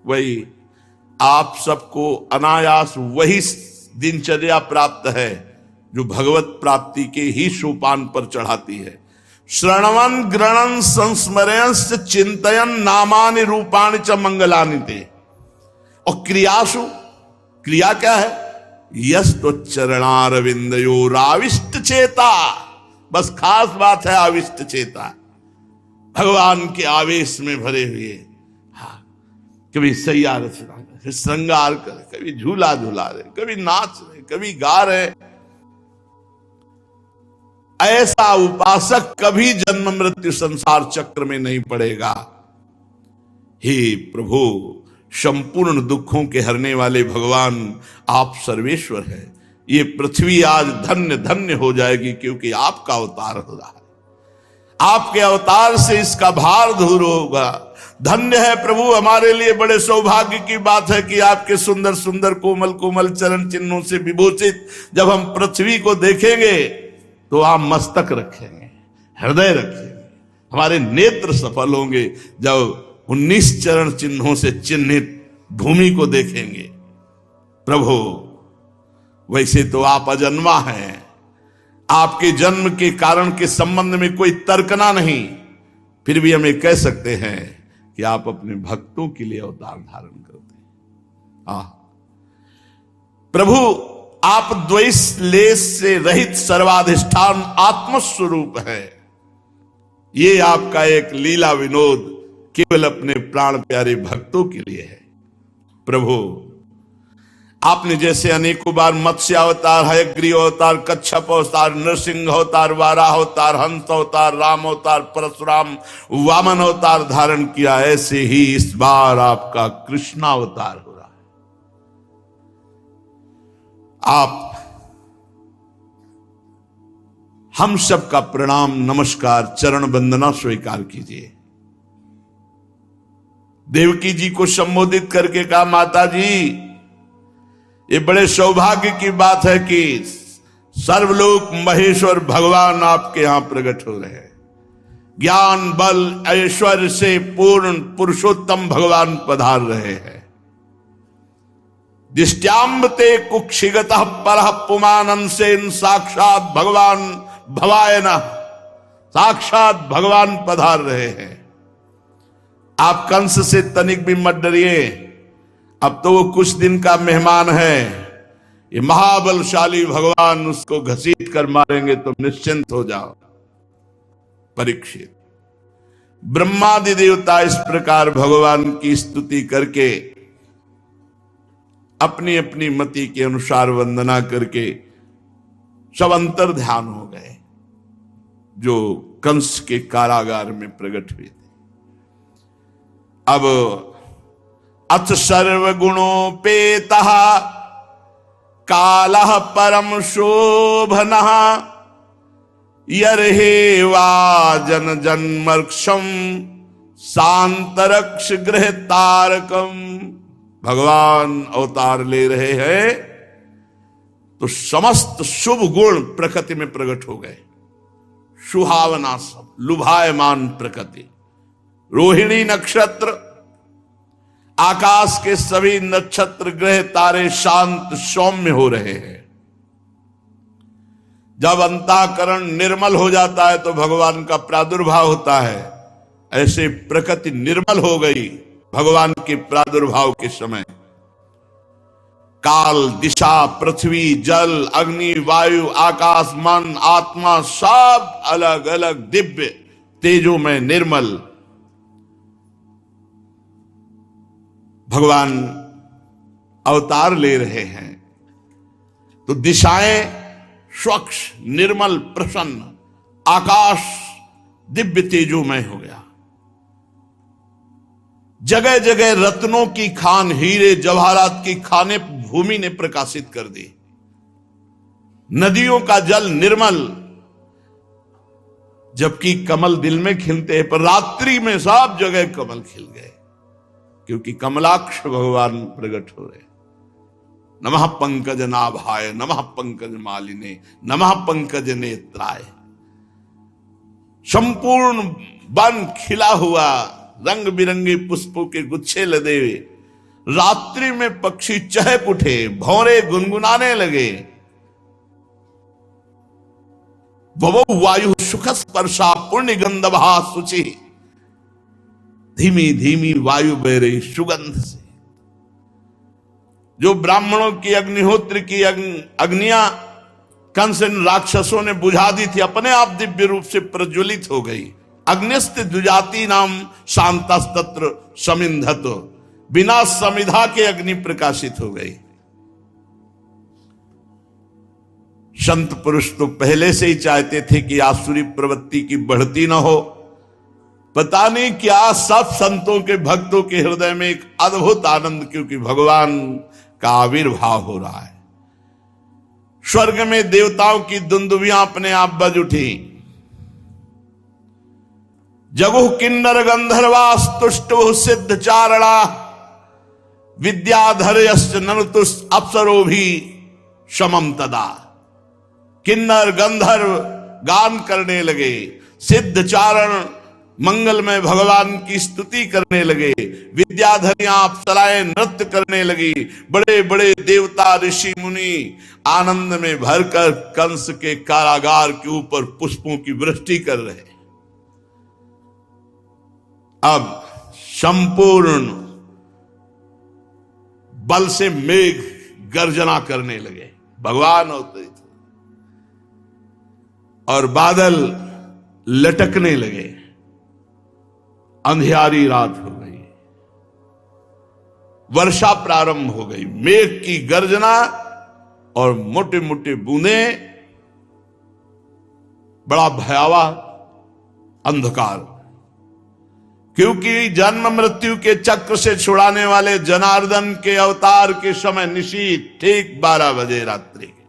वही आप सबको अनायास वही दिनचर्या प्राप्त है जो भगवत प्राप्ति के ही सोपान पर चढ़ाती है। श्रवण, ग्रहण, संस्मरण, चिंतन, नामानि रूपाणि च मंगलानि ते। और क्रियासु, क्रिया क्या है? यस्तो चरणारविंदयो आविष्ट चेता। बस खास बात है आविष्ट चेता, भगवान के आवेश में भरे हुए। हाँ, कभी सैया रचना रहे, फिर श्रृंगार करे, कभी झूला झूला रहे, कभी नाच रहे, कभी गा रहे। ऐसा उपासक कभी जन्म मृत्यु संसार चक्र में नहीं पड़ेगा। हे प्रभु, संपूर्ण दुखों के हरने वाले भगवान, आप सर्वेश्वर हैं। ये पृथ्वी आज धन्य धन्य हो जाएगी क्योंकि आपका अवतार हो रहा है। आपके अवतार से इसका भार दूर होगा। धन्य है प्रभु, हमारे लिए बड़े सौभाग्य की बात है कि आपके सुंदर सुंदर कोमल कोमल चरण चिन्हों से विभूषित जब हम पृथ्वी को देखेंगे तो आप मस्तक रखेंगे, हृदय रखेंगे। हमारे नेत्र सफल होंगे जब 19 चरण चिन्हों से चिन्हित भूमि को देखेंगे। प्रभु, वैसे तो आप अजन्मा हैं, आपके जन्म के कारण के संबंध में कोई तर्कना नहीं, फिर भी हम ये कह सकते हैं कि आप अपने भक्तों के लिए अवतार धारण करते हैं। प्रभु, आप द्वेष लेश से रहित सर्वाधिष्ठान आत्मस्वरूप है। ये आपका एक लीला विनोद केवल अपने प्राण प्यारे भक्तों के लिए है। प्रभु, आपने जैसे अनेकों बार मत्स्य अवतार, हयग्रीव अवतार, कच्छप अवतार, नरसिंह अवतार, वाराह अवतार, हंस अवतार, राम अवतार, परशुराम, वामन अवतार धारण किया, ऐसे ही इस बार आपका कृष्णावतार हो रहा है। आप हम सबका प्रणाम, नमस्कार, चरण वंदना स्वीकार कीजिए। देवकी जी को संबोधित करके कहा, माता जी, ये बड़े सौभाग्य की बात है कि सर्वलोक महेश्वर भगवान आपके यहां प्रकट हो रहे हैं। ज्ञान, बल, ऐश्वर्य से पूर्ण पुरुषोत्तम भगवान पधार रहे हैं। दिष्ट्याम्बते कुक्षिगतः परः पुमानंसेन साक्षात भगवान भवायनः, साक्षात भगवान पधार रहे हैं। आप कंस से तनिक भी मत डरिए, अब तो वो कुछ दिन का मेहमान है। ये महाबलशाली भगवान उसको घसीट कर मारेंगे, तो निश्चिंत हो जाओ। परीक्षित, ब्रह्मादि देवता इस प्रकार भगवान की स्तुति करके अपनी अपनी मति के अनुसार वंदना करके सब अंतर ध्यान हो गए जो कंस के कारागार में प्रकट हुए थे। अब अथ सर्वगुणोपेतः कालः परम शोभनः यर्हेवा जन जन्मर्क्षम शांतरक्ष गृह तारकम। भगवान अवतार ले रहे हैं तो समस्त शुभ गुण प्रकृति में प्रकट हो गए। सुहावना सब, लुभायमान प्रकृति, रोहिणी नक्षत्र, आकाश के सभी नक्षत्र, ग्रह, तारे शांत सौम्य हो रहे हैं। जब अंतःकरण निर्मल हो जाता है तो भगवान का प्रादुर्भाव होता है। ऐसे प्रकृति निर्मल हो गई भगवान के प्रादुर्भाव के समय। काल, दिशा, पृथ्वी, जल, अग्नि, वायु, आकाश, मन, आत्मा सब अलग अलग दिव्य तेजों में निर्मल भगवान अवतार ले रहे हैं। तो दिशाएं स्वच्छ, निर्मल, प्रसन्न, आकाश दिव्य तेजोमय हो गया। जगह जगह रत्नों की खान, हीरे जवाहरात की खाने भूमि ने प्रकाशित कर दी। नदियों का जल निर्मल, जबकि कमल दिल में खिलते हैं पर रात्रि में सब जगह कमल खिल गए, क्योंकि कमलाक्ष भगवान प्रकट हो रहे। नमः पंकज नाभाय, नमः पंकज मालिने, नमः पंकज नेत्राय। संपूर्ण वन खिला हुआ, रंग बिरंगे पुष्पों के गुच्छे लदे हुए। रात्रि में पक्षी चहक उठे, भौरे गुनगुनाने लगे। ववो वायु सुख स्पर्शा पुण्य गंधभा शुचि। धीमी धीमी वायु बह रही सुगंध से। जो ब्राह्मणों की अग्निहोत्र की अग्नियां कंस राक्षसों ने बुझा दी थी, अपने आप दिव्य रूप से प्रज्वलित हो गई। अग्निस्त द्विजाति नाम शांतस्तत्र समिंधत। बिना समिधा के अग्नि प्रकाशित हो गई। संत पुरुष तो पहले से ही चाहते थे कि आसुरी प्रवृत्ति की बढ़ती न हो। पता नहीं क्या सब संतों के भक्तों के हृदय में एक अद्भुत आनंद, क्योंकि भगवान का आविर्भाव हो रहा है। स्वर्ग में देवताओं की दुंदुभियां अपने आप बज उठी। जगुः किन्नर गंधर्वास्तुष्टुः सिद्ध चारणा विद्याधरयश्च ननुतुस् अप्सरो भी समम तदा। किन्नर गंधर्व गान करने लगे, सिद्ध चारण मंगलमय भगवान की स्तुति करने लगे, विद्याधरियां अप्सराएं नृत्य करने लगी। बड़े बड़े देवता ऋषि मुनि आनंद में भरकर कंस के कारागार के ऊपर पुष्पों की वृष्टि कर रहे। अब संपूर्ण बल से मेघ गर्जना करने लगे, भगवान अवतरित, और बादल लटकने लगे। अंधियारी रात हो गई, वर्षा प्रारंभ हो गई। मेघ की गर्जना और मोटे मोटे बूंदें, बड़ा भयावह अंधकार। क्योंकि जन्म मृत्यु के चक्र से छुड़ाने वाले जनार्दन के अवतार के समय निशीथ ठीक 12 बजे रात्रि के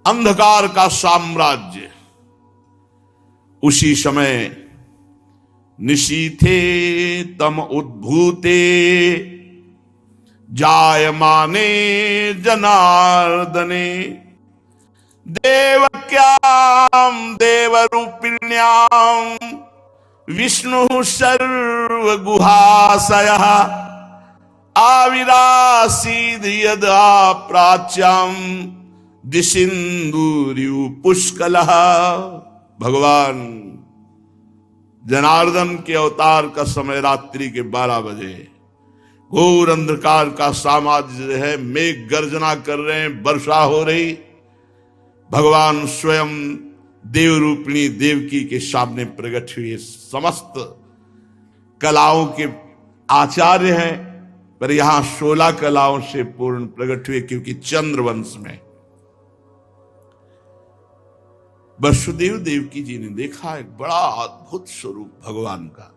अंधकार का साम्राज्य। उसी समय निशीथे तम उद्भूते जायमाने जनार्दने देवक्याम देवरूपिण्याम विष्णु सर्वगुहाशयः आविरासीद यदा प्राच्याम दिशिंदुर्यु पुष्कलः। भगवान जनार्दन के अवतार का समय रात्रि के 12 बजे। घोर अंधकार का साम्राज्य है, मेघ गर्जना कर रहे हैं, वर्षा हो रही। भगवान स्वयं देवरूपिणी देवकी के सामने प्रकट हुए। समस्त कलाओं के आचार्य हैं, पर यहां 16 कलाओं से पूर्ण प्रकट हुए, क्योंकि चंद्रवंश में वसुदेव देवकी जी ने देखा एक बड़ा अद्भुत स्वरूप भगवान का।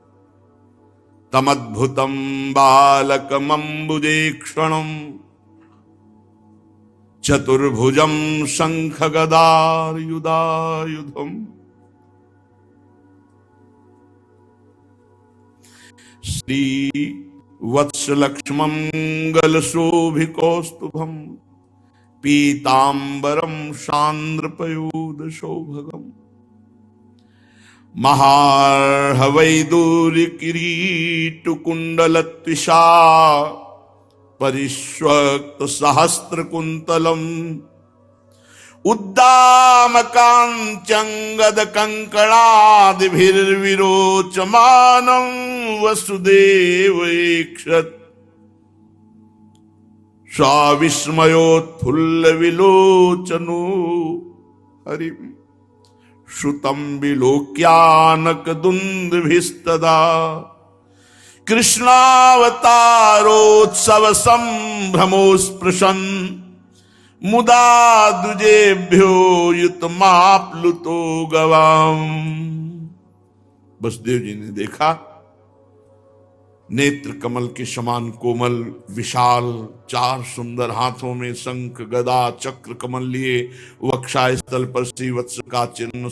तमद्भुतम बालकमंबुजे क्षणम चतुर्भुजम शंख गदार युधायुधम श्री वत्सलक्ष्मं गलशोभिकौस्तुभम पीतांबरम सांद्रपयोध सौभगम महार्हवैदूर्य किरीट कुंडलत्विषा परिष्वक्त सहस्त्र कुंतलम उद्दाम कांचंगद कंकणादिभिर्विरोचमानं वसुदेव ऐक्षत स्वाविस्मयोत्फुल्ल विलोचनो हरि श्रुतं विलोक्यानक दुन्दुभिस्तदा कृष्णावतारोत्सव संभ्रमोस्पृशन् मुदा दुजेभ्यो युतमाप्लुतो गवाम। वसुदेव जी ने देखा नेत्र कमल के समान कोमल विशाल, चार सुंदर हाथों में शंख गदा चक्र कमल लिए, वक्षा स्थल पर श्रीवत्स का चिन्ह,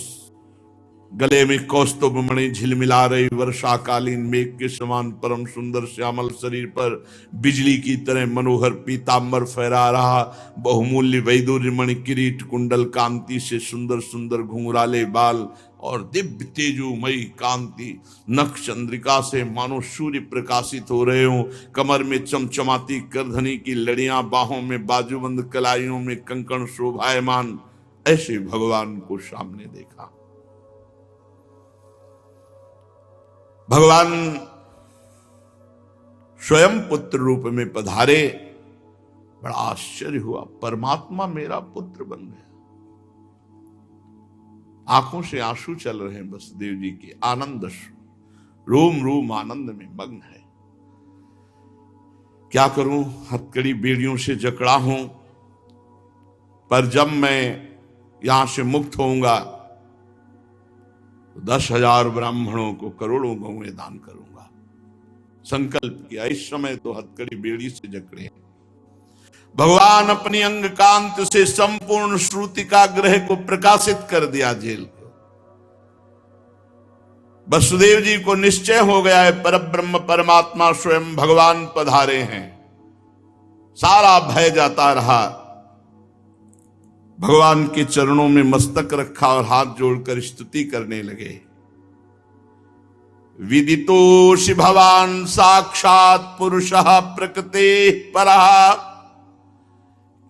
गले में कौस्तुभ मणि झिलमिला रही, वर्षाकालीन मेघ के समान परम सुंदर श्यामल शरीर पर बिजली की तरह मनोहर पीतांबर फहरा रहा, बहुमूल्य वैदूर्य मणि किरीट कुंडल कांति से सुंदर सुंदर घुंघराले बाल और दिव्य तेजोमयी कांति, नख चंद्रिका से मानो सूर्य प्रकाशित हो रहे हो, कमर में चमचमाती करधनी की लड़ियां, बाहों में बाजूबंद कलाइयों में कंकण शोभायमान, ऐसे भगवान को सामने देखा। भगवान स्वयं पुत्र रूप में पधारे, बड़ा आश्चर्य हुआ, परमात्मा मेरा पुत्र बन गया। आंखों से आंसू चल रहे हैं वसुदेव जी के, आनंद, रोम रोम आनंद में मग्न है। क्या करूं, हथकड़ी बेड़ियों से जकड़ा हूं, पर जब मैं यहां से मुक्त होऊंगा 10,000 ब्राह्मणों को करोड़ों गौएं दान करूंगा। संकल्प किया, इस समय तो हथकड़ी बेड़ी से जकड़े। भगवान अपनी अंग कांत से संपूर्ण श्रुति का ग्रह को प्रकाशित कर दिया जेल को। वसुदेव जी को निश्चय हो गया है परब्रह्म परमात्मा स्वयं भगवान पधारे हैं। सारा भय जाता रहा, भगवान के चरणों में मस्तक रखा और हाथ जोड़कर स्तुति करने लगे। विदितोषि भवान साक्षात पुरुषः प्रकृते परः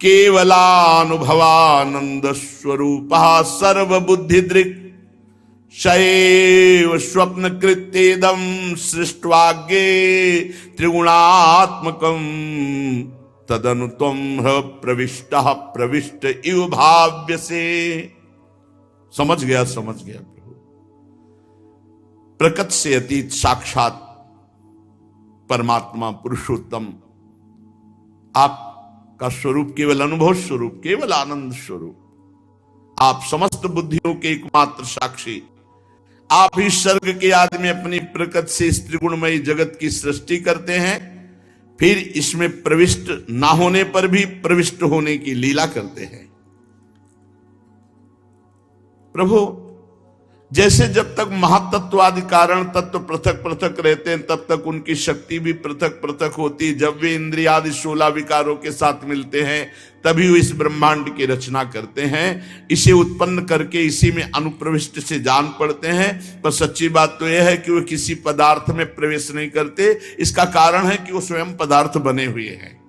केवलानुभवानंद स्वरूपः सर्वबुद्धिदृक् शैव स्वप्न कृत्येदं सृष्ट्वाग्ये त्रिगुणात्मकं तदनु त्वं प्रविष्टः प्रविष्ट इव भाव्यसे। समझ गया प्रभु, प्रकृति से अतीत साक्षात परमात्मा पुरुषोत्तम आपका स्वरूप केवल अनुभव स्वरूप, केवल आनंद स्वरूप, आप समस्त बुद्धियों के एकमात्र साक्षी, आप ही स्वर्ग के आदि में अपनी प्रकृति से इस त्रिगुणमयी जगत की सृष्टि करते हैं, फिर इसमें प्रविष्ट ना होने पर भी प्रविष्ट होने की लीला करते हैं। प्रभु, जैसे जब तक महातत्वादि कारण तत्व पृथक पृथक रहते हैं तब तक उनकी शक्ति भी पृथक पृथक होती, जब वे इंद्रियादि 16 विकारों के साथ मिलते हैं तभी वो इस ब्रह्मांड की रचना करते हैं, इसे उत्पन्न करके इसी में अनुप्रविष्ट से जान पड़ते हैं। पर सच्ची बात तो यह है कि वो किसी पदार्थ में प्रवेश नहीं करते। इसका कारण है कि वो स्वयं पदार्थ बने हुए हैं।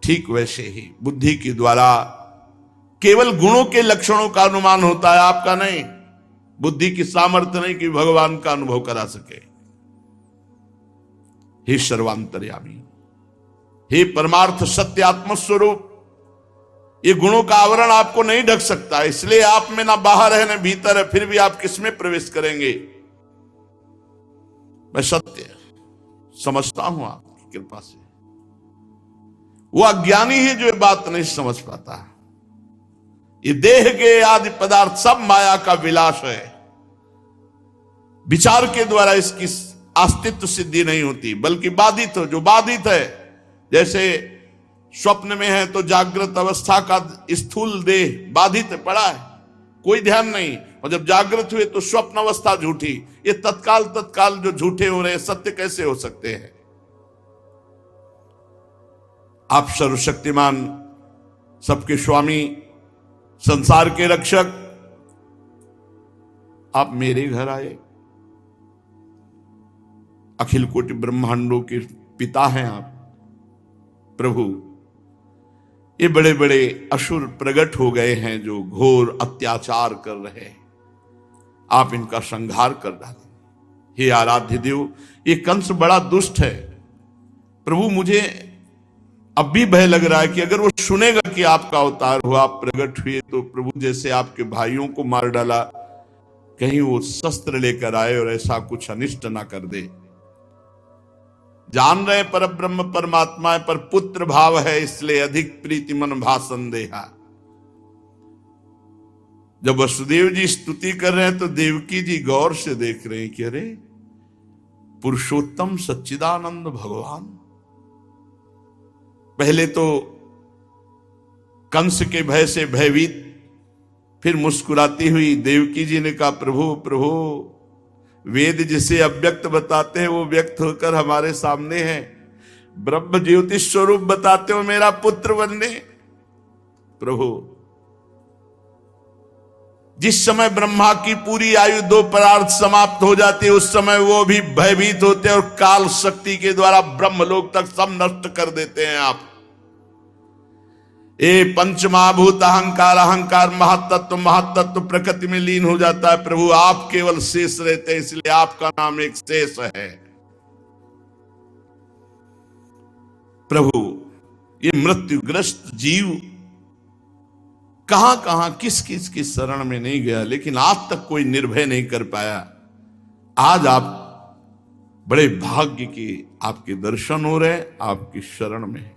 ठीक वैसे ही बुद्धि के द्वारा केवल गुणों के लक्षणों का अनुमान होता है, आपका नहीं। बुद्धि की सामर्थ्य नहीं कि भगवान का अनुभव करा सके। हे सर्वांतर्यामी, हे परमार्थ सत्य आत्म स्वरूप, ये गुणों का आवरण आपको नहीं ढक सकता, इसलिए आप में ना बाहर है ना भीतर है, फिर भी आप किसमें प्रवेश करेंगे। मैं सत्य समझता हूं आपकी कृपा से। वो अज्ञानी है जो ये बात नहीं समझ पाता। ये देह के आदि पदार्थ सब माया का विलास है। विचार के द्वारा इसकी अस्तित्व सिद्धि नहीं होती, बल्कि बाधित हो। जो बाधित है, जैसे स्वप्न में है तो जागृत अवस्था का स्थूल देह बाधित पड़ा है, कोई ध्यान नहीं, और जब जागृत हुए तो स्वप्न अवस्था झूठी। ये तत्काल जो झूठे हो रहे हैं, सत्य कैसे हो सकते हैं। आप सर्वशक्तिमान, सबके स्वामी, संसार के रक्षक, आप मेरे घर आए। अखिल कोटि ब्रह्मांडों के पिता हैं आप प्रभु। ये बड़े बड़े असुर प्रकट हो गए हैं जो घोर अत्याचार कर रहे हैं, आप इनका संहार कर डालें। हे आराध्य देव, ये कंस बड़ा दुष्ट है प्रभु, मुझे अब भी भय लग रहा है कि अगर वो सुनेगा कि आपका अवतार हुआ, आप प्रकट हुए, तो प्रभु जैसे आपके भाइयों को मार डाला, कहीं वो शस्त्र लेकर आए और ऐसा कुछ अनिष्ट ना कर दे। जान रहे पर ब्रह्म परमात्मा है, पर पुत्र भाव है, इसलिए अधिक प्रीति मन भा संदेहा। जब वसुदेव जी स्तुति कर रहे हैं तो देवकी जी गौर से देख रहे हैं कि अरे पुरुषोत्तम सच्चिदानंद भगवान। पहले तो कंस के भय से भयभीत, फिर मुस्कुराती हुई देवकी जी ने कहा प्रभु प्रभु, वेद जिसे अव्यक्त बताते हैं वो व्यक्त होकर हमारे सामने है, ब्रह्म ज्योति स्वरूप बताते हो मेरा पुत्र बनने। प्रभु जिस समय ब्रह्मा की पूरी आयु 2 परार्थ समाप्त हो जाती है, उस समय वो भी भयभीत होते हैं और काल शक्ति के द्वारा ब्रह्मलोक तक सब नष्ट कर देते हैं आप। ये पंचमहाभूत अहंकार, अहंकार महत्तत्व प्रकृति में लीन हो जाता है। प्रभु आप केवल शेष रहते हैं, इसलिए आपका नाम एक शेष है। प्रभु ये मृत्युग्रस्त जीव कहां कहां किस किस की शरण में नहीं गया, लेकिन आज तक कोई निर्भय नहीं कर पाया। आज आप बड़े भाग्य के आपके दर्शन हो रहे, आपकी शरण में।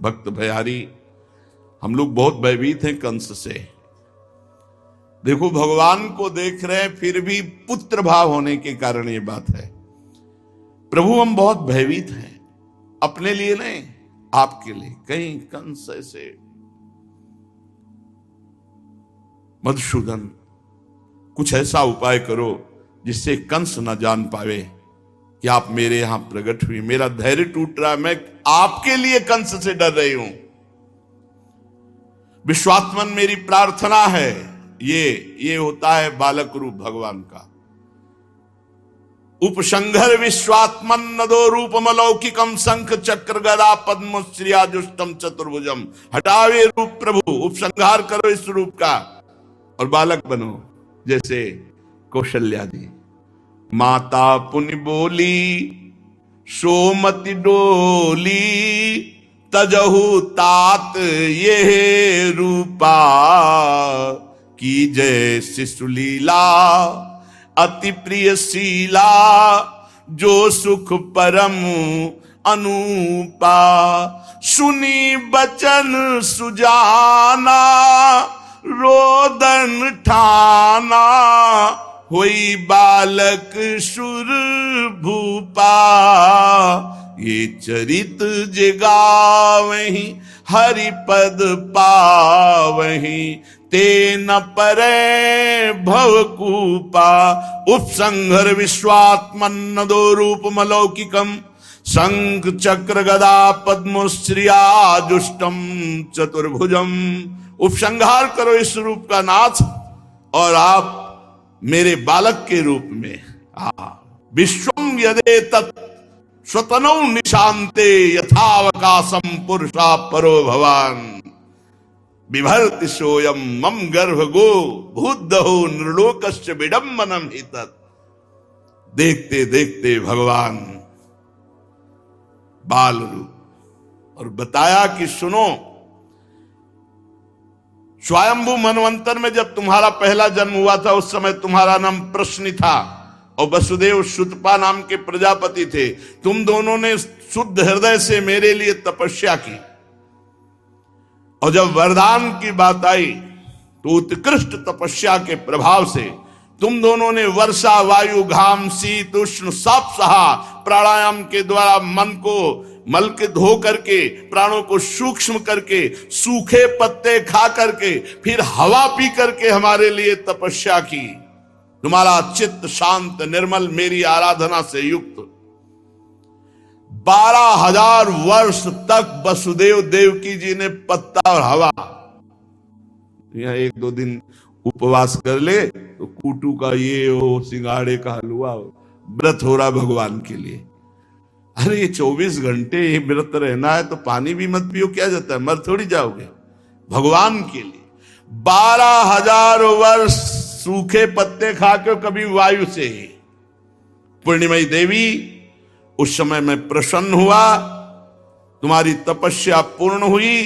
भक्त भयारी, हम लोग बहुत भयभीत हैं कंस से। देखो भगवान को देख रहे हैं, फिर भी पुत्र भाव होने के कारण ये बात है। प्रभु हम बहुत भयभीत हैं, अपने लिए नहीं, आपके लिए। कहीं कंस ऐसे मधुसूदन कुछ ऐसा उपाय करो जिससे कंस न जान पावे कि आप मेरे यहां प्रकट हुई। मेरा धैर्य टूट रहा है, मैं आपके लिए कंस से डर रही हूं। विश्वात्मन मेरी प्रार्थना है। ये होता है बालक रूप भगवान का। उपसंघर विश्वात्मन नदो रूपम अलौकिकम शंख चक्र गदा पद्म श्रियाजुष्टम चतुर्भुजम। हटावे रूप प्रभु, उपसंहार करो इस रूप का और बालक बनो। जैसे कौशल्या जी, माता पुनि बोली सोमति डोली, तजहु तात ये रूपा, की जय शिशुलीला अति प्रिय शीला, जो सुख परम अनुपा। सुनी बचन सुजाना, रोदन ठाना, होई बालक सुर भूपा। ये चरित जगावहि, हरि पद पावहि, ते न परे भवकूपा। उपसंहर विश्वात्मन्नदो रूपमलौकिकम, शंख चक्र गदा पद्मश्रियाजुष्टम चतुर्भुजम। उपसंहार करो इस रूप का नाथ, और आप मेरे बालक के रूप में विश्वम यदे तत् स्वतनौ निशांते, यथावकाशम पुरुषा परो भवान। बिभर्ति सोयम मम गर्भ गो, भूदहो नृलोकस्य विडम्बनम हि तत्। देखते देखते भगवान बाल रूप, और बताया कि सुनो, स्वयंभू मनवंतर में जब तुम्हारा पहला जन्म हुआ था, उस समय तुम्हारा नाम प्रश्नि था और वसुदेव सुतपा नाम के प्रजापति थे। तुम दोनों ने शुद्ध हृदय से मेरे लिए तपस्या की, और जब वरदान की बात आई तो उत्कृष्ट तपस्या के प्रभाव से तुम दोनों ने वर्षा, वायु, घाम, शीत, उष्ण सब सहा। प्राणायाम के द्वारा मन को मल के धो करके, प्राणों को सूक्ष्म करके, सूखे पत्ते खा करके, फिर हवा पी करके हमारे लिए तपस्या की। तुम्हारा चित्त शांत निर्मल, मेरी आराधना से युक्त। 12,000 वर्ष तक वसुदेव देवकी जी ने पत्ता और हवा, यहाँ 1-2 दिन उपवास कर ले तो कूटू का ये हो, सिंगाड़े का हलवा हो, व्रत हो रहा भगवान के लिए। अरे ये 24 घंटे ये व्रत रहना है तो पानी भी मत पियो, क्या जाता है, मर थोड़ी जाओगे। भगवान के लिए 12,000 वर्ष सूखे पत्ते खा के कभी वायु से ही। पूर्णिमयी देवी, उस समय मैं प्रसन्न हुआ, तुम्हारी तपस्या पूर्ण हुई,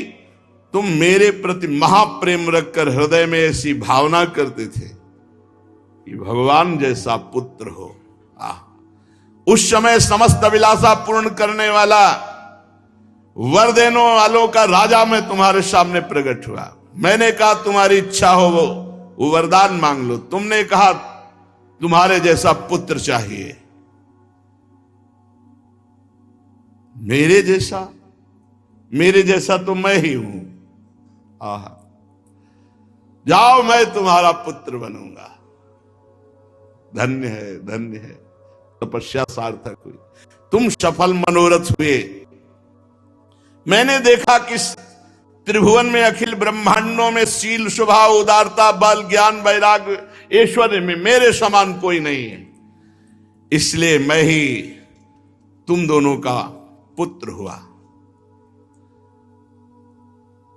तुम मेरे प्रति महाप्रेम रखकर हृदय में ऐसी भावना करते थे कि भगवान जैसा पुत्र हो। उस समय समस्त अभिलाषा पूर्ण करने वाला, वर देने वालों का राजा मैं तुम्हारे सामने प्रकट हुआ। मैंने कहा तुम्हारी इच्छा हो वो वरदान मांग लो। तुमने कहा तुम्हारे जैसा पुत्र चाहिए। मेरे जैसा तो मैं ही हूं। आहा, जाओ मैं तुम्हारा पुत्र बनूंगा। धन्य है, धन्य है, तपस्या सार्थक हुई, तुम सफल मनोरथ हुए। मैंने देखा कि त्रिभुवन में अखिल ब्रह्मांडों में शील, स्वभाव, उदारता, बल, ज्ञान, वैराग्य, ऐश्वर्य में मेरे समान कोई नहीं है। इसलिए मैं ही तुम दोनों का पुत्र हुआ।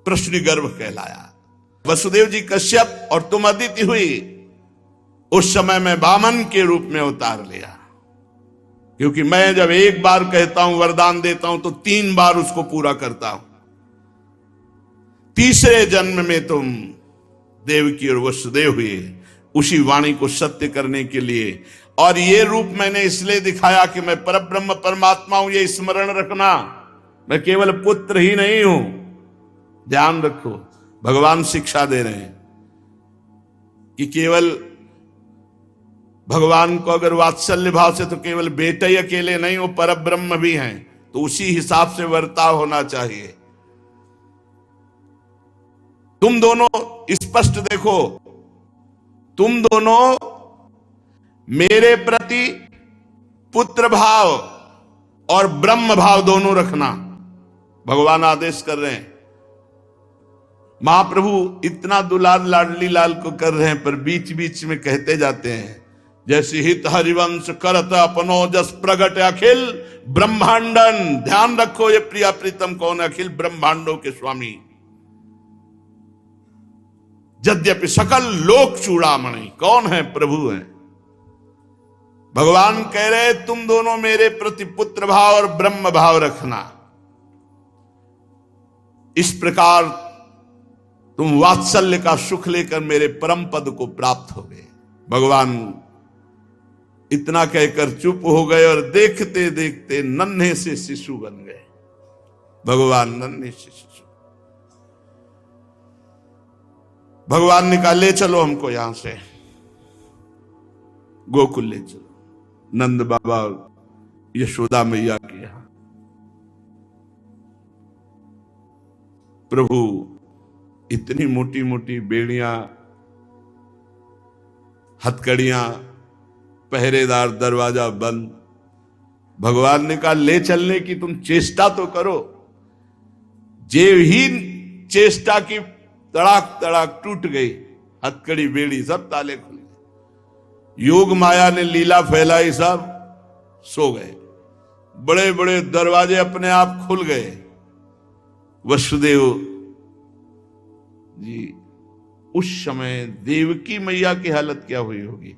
प्रश्न गर्भ कहलाया। वसुदेव जी कश्यप और तुम अदिति हुई। उस समय मैं वामन के रूप में अवतार लिया, क्योंकि मैं जब एक बार कहता हूं, वरदान देता हूं, तो 3 बार उसको पूरा करता हूं। तीसरे जन्म में तुम देवकी और वसुदेव हुए, उसी वाणी को सत्य करने के लिए। और ये रूप मैंने इसलिए दिखाया कि मैं परब्रह्म परमात्मा हूं, ये स्मरण रखना। मैं केवल पुत्र ही नहीं हूं, ध्यान रखो। भगवान शिक्षा दे रहे हैं कि केवल भगवान को अगर वात्सल्य भाव से, तो केवल बेटे ही अकेले नहीं, वो परब्रह्म भी हैं, तो उसी हिसाब से वर्ताव होना चाहिए। तुम दोनों स्पष्ट देखो, तुम दोनों मेरे प्रति पुत्र भाव और ब्रह्म भाव दोनों रखना। भगवान आदेश कर रहे हैं। महाप्रभु इतना दुलार लाडली लाल को कर रहे हैं, पर बीच बीच में कहते जाते हैं, जैसे हित हरिवंश करत अपनो जस प्रगट अखिल ब्रह्मांडन। ध्यान रखो, ये प्रिया प्रीतम कौन? अखिल ब्रह्मांडों के स्वामी। यद्यपि सकल लोक चूड़ामणि, कौन है? प्रभु हैं। भगवान कह रहे तुम दोनों मेरे प्रति पुत्र भाव और ब्रह्म भाव रखना। इस प्रकार तुम वात्सल्य का सुख लेकर मेरे परम पद को प्राप्त हो गए। भगवान इतना कहकर चुप हो गए और देखते देखते नन्हे से शिशु बन गए। भगवान नन्हे से शिशु। भगवान ने कहा ले चलो हमको यहां से, गोकुल ले चलो, नंद बाबा यशोदा मैया के यहां। प्रभु इतनी मोटी मोटी बेड़ियां, हथकड़ियां, पहरेदार, दरवाजा बंद। भगवान ने कहा ले चलने की तुम चेष्टा तो करो। जेव ही चेष्टा की, तड़ाक तड़ाक टूट गई हथकड़ी, बेड़ी, सब ताले खुल गए। योग माया ने लीला फैलाई, सब सो गए। बड़े बड़े दरवाजे अपने आप खुल गए। वसुदेव जी, उस समय देवकी मैया की हालत क्या हुई होगी?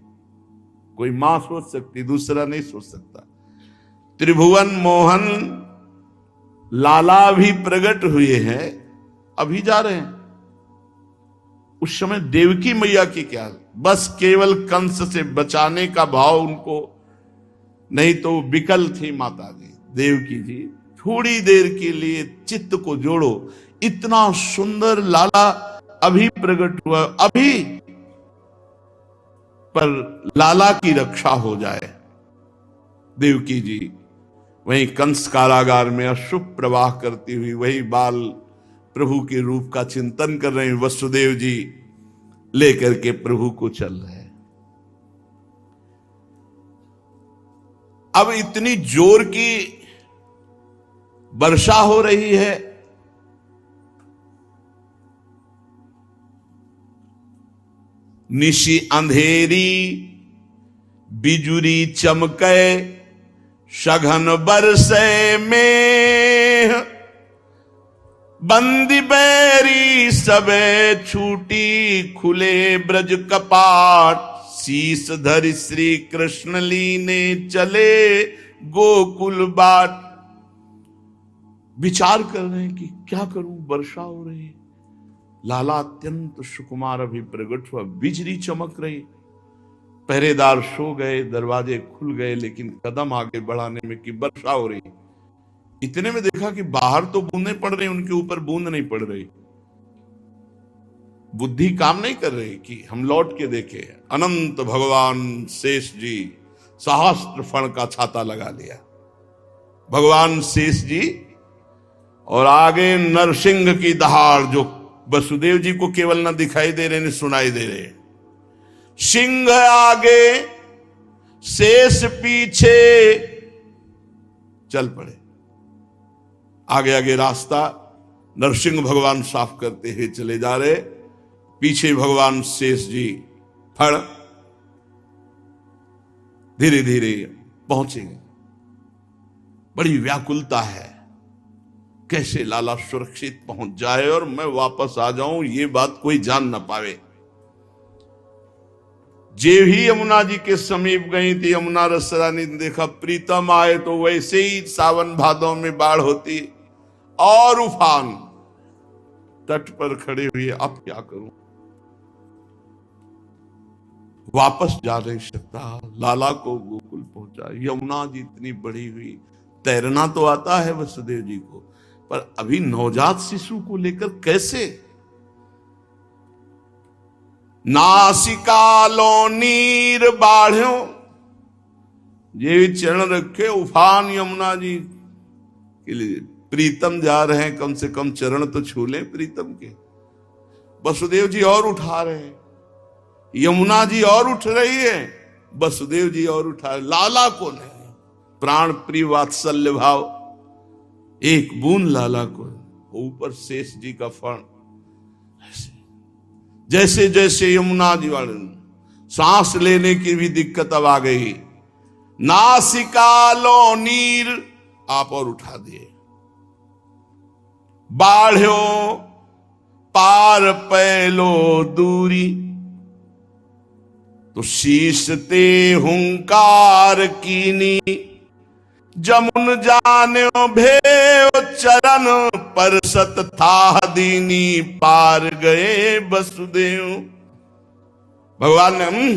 कोई मां सोच सकती, दूसरा नहीं सोच सकता। त्रिभुवन मोहन लाला भी प्रकट हुए हैं, अभी जा रहे हैं। उस समय देवकी मैया की क्या, बस केवल कंस से बचाने का भाव उनको, नहीं तो विकल थी माता जी देवकी जी। थोड़ी देर के लिए चित्त को जोड़ो, इतना सुंदर लाला अभी प्रकट हुआ, अभी, पर लाला की रक्षा हो जाए। देवकी जी वहीं कंस कारागार में अशुभ प्रवाह करती हुई वही बाल प्रभु के रूप का चिंतन कर रहे हैं। वसुदेव जी लेकर के प्रभु को चल रहे हैं। अब इतनी जोर की वर्षा हो रही है, निशी अंधेरी बिजुरी चमके, सघन बरसे में बंदी बैरी सबे छूटी, खुले ब्रज कपाट, शीस धरि श्री कृष्ण लीने चले गोकुल बाट। विचार कर रहे हैं कि क्या करूं, वर्षा हो रही है, लाला अत्यंत सुकुमार अभी प्रकट हुआ, बिजली चमक रही, पहरेदार सो गए, दरवाजे खुल गए, लेकिन कदम आगे बढ़ाने में कि वर्षा हो रही। इतने में देखा कि बाहर तो बूंदें पड़ रही, उनके ऊपर बूंद नहीं पड़ रही। बुद्धि काम नहीं कर रही कि हम लौट के देखे। अनंत भगवान शेष जी सहस्त्र फण का छाता लगा लिया, भगवान शेष जी, और आगे नरसिंह की दहाड़, जो वसुदेव जी को केवल न दिखाई दे रहे, न सुनाई दे रहे। सिंह आगे शेष पीछे चल पड़े। आगे आगे रास्ता नरसिंह भगवान साफ करते हुए चले जा रहे, पीछे भगवान शेष जी फड़ धीरे धीरे पहुंचेंगे। बड़ी व्याकुलता है, कैसे लाला सुरक्षित पहुंच जाए और मैं वापस आ जाऊं, ये बात कोई जान ना पावे। जे ही यमुना जी के समीप गई थी, यमुना रसरानी ने देखा प्रीतम आए तो वैसे ही सावन भादों में बाढ़ होती और उफान। तट पर खड़े हुए, अब क्या करूं, वापस जा नहीं सकता, लाला को गोकुल पहुंचा। यमुना जी इतनी बड़ी हुई, तैरना तो आता है वसुदेव जी को, पर अभी नवजात शिशु को लेकर कैसे। नासिकालो नीर बाढ़ो, ये चरण रखे उफान यमुना जी के लिए। प्रीतम जा रहे हैं, कम से कम चरण तो छू लें प्रीतम के। वसुदेव जी और उठा रहे हैं, यमुना जी और उठ रही है, वसुदेव जी और उठा रहे, लाला को नहीं। प्राण प्रिय वात्सल्य भाव, एक बूंद लाला को, ऊपर शेष जी का फण। जैसे जैसे यमुना जी वाले सांस लेने की भी दिक्कत अब आ गई। नासिका लो नीर, आप और उठा दिए। बाढ़ो पार पैलो दूरी, तो शीश ते हुंकार कीनी, जमुन जान्यो भेव चरण पर सत था दीनी, पार गए वसुदेव। भगवान ने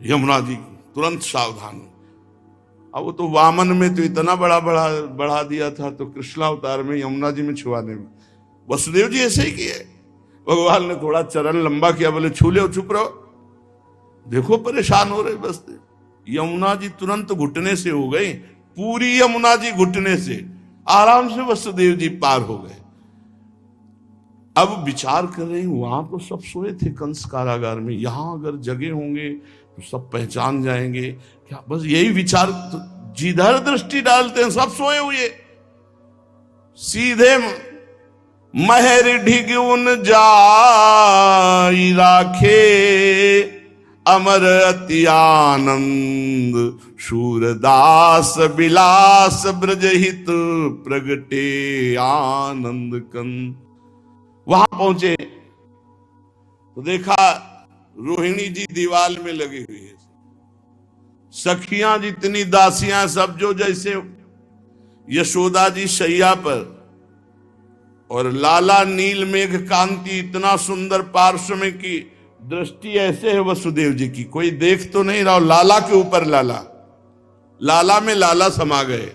यमुना जी तुरंत सावधान। अब वो तो वामन में तो इतना बढ़ा दिया था, तो कृष्णावतार में यमुना जी में छुआने में वसुदेव जी ऐसे ही किए। भगवान ने थोड़ा चरण लंबा किया, बोले छू ले, चुप रहो, देखो परेशान हो रहे। बस यमुना जी तुरंत घुटने से हो गई, पूरी यमुना जी घुटने से, आराम से वसुदेव जी पार हो गए। अब विचार कर रहे हैं, वहां तो सब सोए थे कंस कारागार में, यहां अगर जगे होंगे तो सब पहचान जाएंगे क्या। बस यही विचार, तो जिधर दृष्टि डालते हैं सब सोए हुए। सीधे महर ढिगुन जाई राखे, अमर अति आनंद, शूरदास विलास ब्रजहित प्रगटे आनंद कंद। वहां पहुंचे तो देखा रोहिणी जी दीवाल में लगी हुई है, सखियां जितनी दासियां सब जो जैसे, यशोदा जी शैया पर, और लाला नील मेघ कांति इतना सुंदर पार्श्व में की दृष्टि ऐसे है वसुदेव जी की, कोई देख तो नहीं रहा, लाला के ऊपर लाला, लाला में लाला समा गए,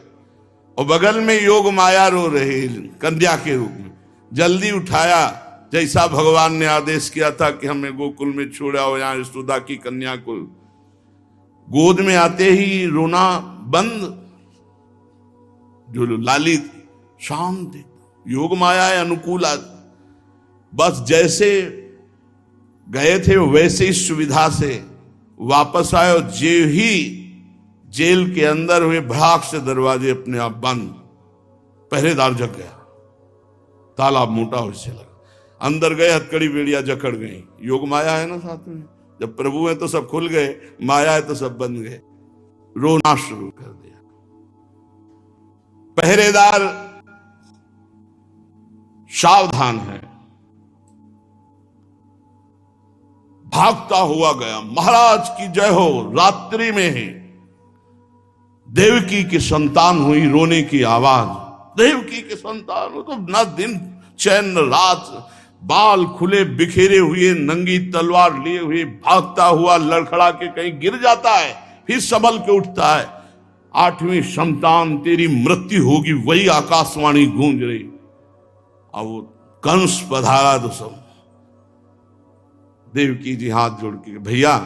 और बगल में योग माया रो रहे कन्या के रूप में। जल्दी उठाया, जैसा भगवान ने आदेश किया था कि हमें गोकुल में छोड़ा हो, यहां यशोदा की कन्या को गोद में आते ही रोना बंद। जो लाली शांत, योग माया है अनुकूल। बस जैसे गए थे वैसे ही सुविधा से वापस आए, और जे ही जेल के अंदर हुए भड़ाक से दरवाजे अपने आप बंद, पहरेदार जग गया, ताला मोटा उससे लगा, अंदर गए, हथकड़ी बेड़िया जकड़ गई। योग माया है ना साथ में, जब प्रभु है तो सब खुल गए, माया है तो सब बंद गए। रोना शुरू कर दिया। पहरेदार सावधान है। भागता हुआ गया, महाराज की जय हो। रात्रि में ही देवकी की संतान हुई, रोने की आवाज। देवकी की संतान हो तो ना दिन चैन न रात, बाल खुले बिखेरे हुए, नंगी तलवार लिए हुए भागता हुआ लड़खड़ा के कहीं गिर जाता है, फिर संभल के उठता है। 8वीं संतान तेरी मृत्यु होगी, वही आकाशवाणी गूंज रही। अब वो कंस पधारा तो सब देवकी जी हाथ जोड़ के, भैया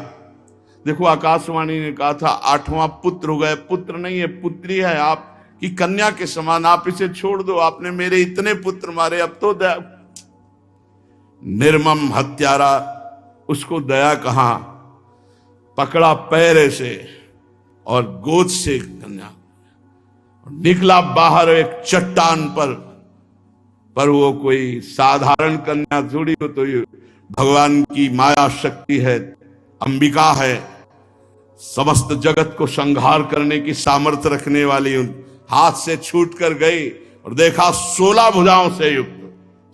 देखो आकाशवाणी ने कहा था 8वां पुत्र हो गए। पुत्र नहीं है, पुत्री है, आपकी कन्या के समान, आप इसे छोड़ दो। आपने मेरे इतने पुत्र मारे, अब तो दया। निर्मम हत्यारा, उसको दया कहां, पकड़ा पैर से और गोद से कन्या निकला बाहर एक चट्टान पर वो कोई साधारण कन्या थोड़ी हो, तो ये भगवान की माया शक्ति है, अंबिका है, समस्त जगत को संहार करने की सामर्थ्य रखने वाली। हाथ से छूट कर गई और देखा 16 भुजाओं से युक्त,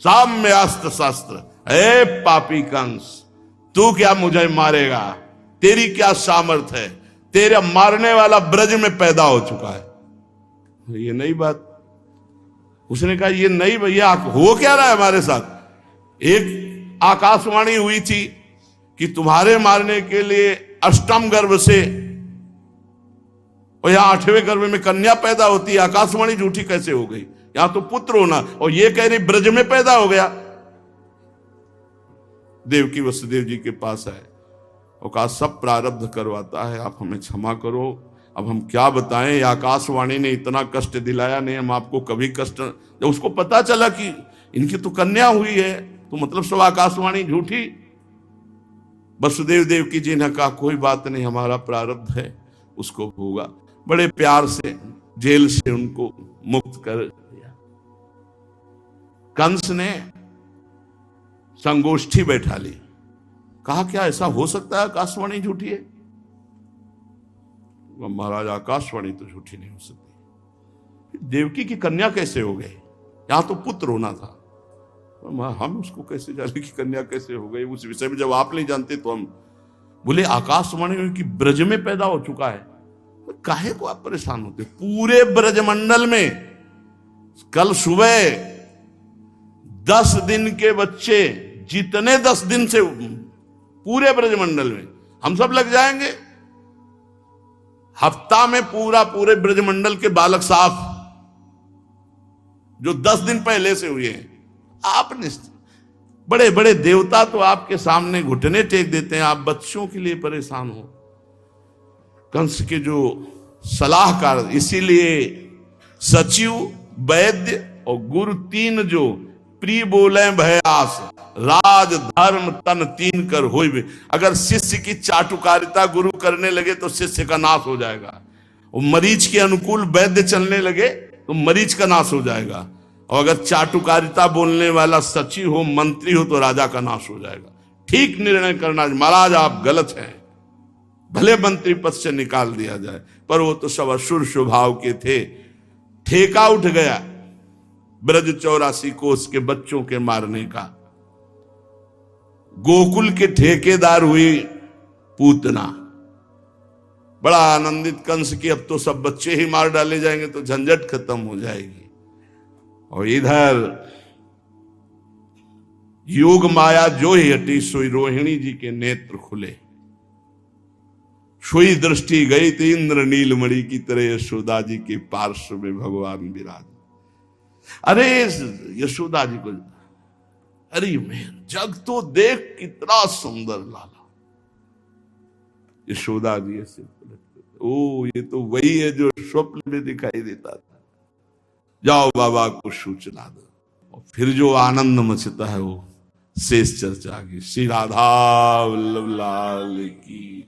साम्य अस्त्र शस्त्र। ए पापी कंस, तू क्या मुझे मारेगा? तेरी क्या सामर्थ्य है? तेरा मारने वाला ब्रज में पैदा हो चुका है। ये नई बात। उसने कहा ये नई, भैया हो क्या रहा है हमारे साथ? एक आकाशवाणी हुई थी कि तुम्हारे मारने के लिए अष्टम गर्भ से, और यहां 8वें गर्भ में कन्या पैदा होती है। आकाशवाणी झूठी कैसे हो गई? यहां तो पुत्र होना, और ये कह रही ब्रज में पैदा हो गया। देवकी वसुदेव जी के पास आए और कहा सब प्रारब्ध करवाता है, आप हमें क्षमा करो। अब हम क्या बताएं, आकाशवाणी ने इतना कष्ट दिलाया, नहीं हम आपको कभी कष्ट। जब उसको पता चला कि इनकी तो कन्या हुई है, तो मतलब सब आकाशवाणी झूठी। वसुदेव देवकी जी ने कहा कोई बात नहीं, हमारा प्रारब्ध है, उसको होगा। बड़े प्यार से जेल से उनको मुक्त कर दिया। कंस ने संगोष्ठी बैठा ली, कहा क्या ऐसा हो सकता है आकाशवाणी झूठी है? महाराज आकाशवाणी तो झूठी नहीं हो सकती। देवकी की कन्या कैसे हो गई? यहां तो पुत्र होना था, हम उसको कैसे जाने की कन्या कैसे हो गई? उस विषय में जब आप नहीं जानते तो हम बोले आकाशवाणी की ब्रज में पैदा हो चुका है। काहे को आप परेशान होते? पूरे ब्रजमंडल में कल सुबह 10 दिन के बच्चे, जितने 10 दिन से पूरे ब्रजमंडल में, हम सब लग जाएंगे। हफ्ता में पूरे ब्रजमंडल के बालक साफ, जो 10 दिन पहले से हुए हैं। आप बड़े बड़े देवता तो आपके सामने घुटने टेक देते हैं, आप बच्चों के लिए परेशान हो। कंस के जो सलाहकार, इसीलिए सचिव, वैद्य और गुरु तीन जो प्रिय बोले भयास, राज धर्म तन तीन कर होइबे। अगर शिष्य की चाटुकारिता गुरु करने लगे तो शिष्य का नाश हो जाएगा, और मरीज के अनुकूल वैद्य चलने लगे तो मरीज का नाश हो जाएगा, और अगर चाटुकारिता बोलने वाला सचिव हो, मंत्री हो, तो राजा का नाश हो जाएगा। ठीक निर्णय करना, महाराज आप गलत हैं, भले मंत्री पद से निकाल दिया जाए। पर वो तो सब असुर स्वभाव के थे। ठेका उठ गया ब्रज 84 कोस के बच्चों के मारने का। गोकुल के ठेकेदार हुई पूतना। बड़ा आनंदित कंस की, अब तो सब बच्चे ही मार डाले जाएंगे तो झंझट खत्म हो जाएगी। और इधर योग माया जो ही हटी, सोई रोहिणी जी के नेत्र खुले, सोई दृष्टि गई तो इंद्र नीलमणि की तरह यशोदा जी के पार्श्व में भगवान विराज। अरे यशोदा जी को, अरे मैं जग तो देख कितना सुंदर लाला। यशोदा जी ऐसे, ओ ये तो वही है जो स्वप्न में दिखाई देता था। जाओ बाबा को सूचना दो। और फिर जो आनंद मचता है वो शेष चर्चा की। श्री राधा वल्लभ लाल की।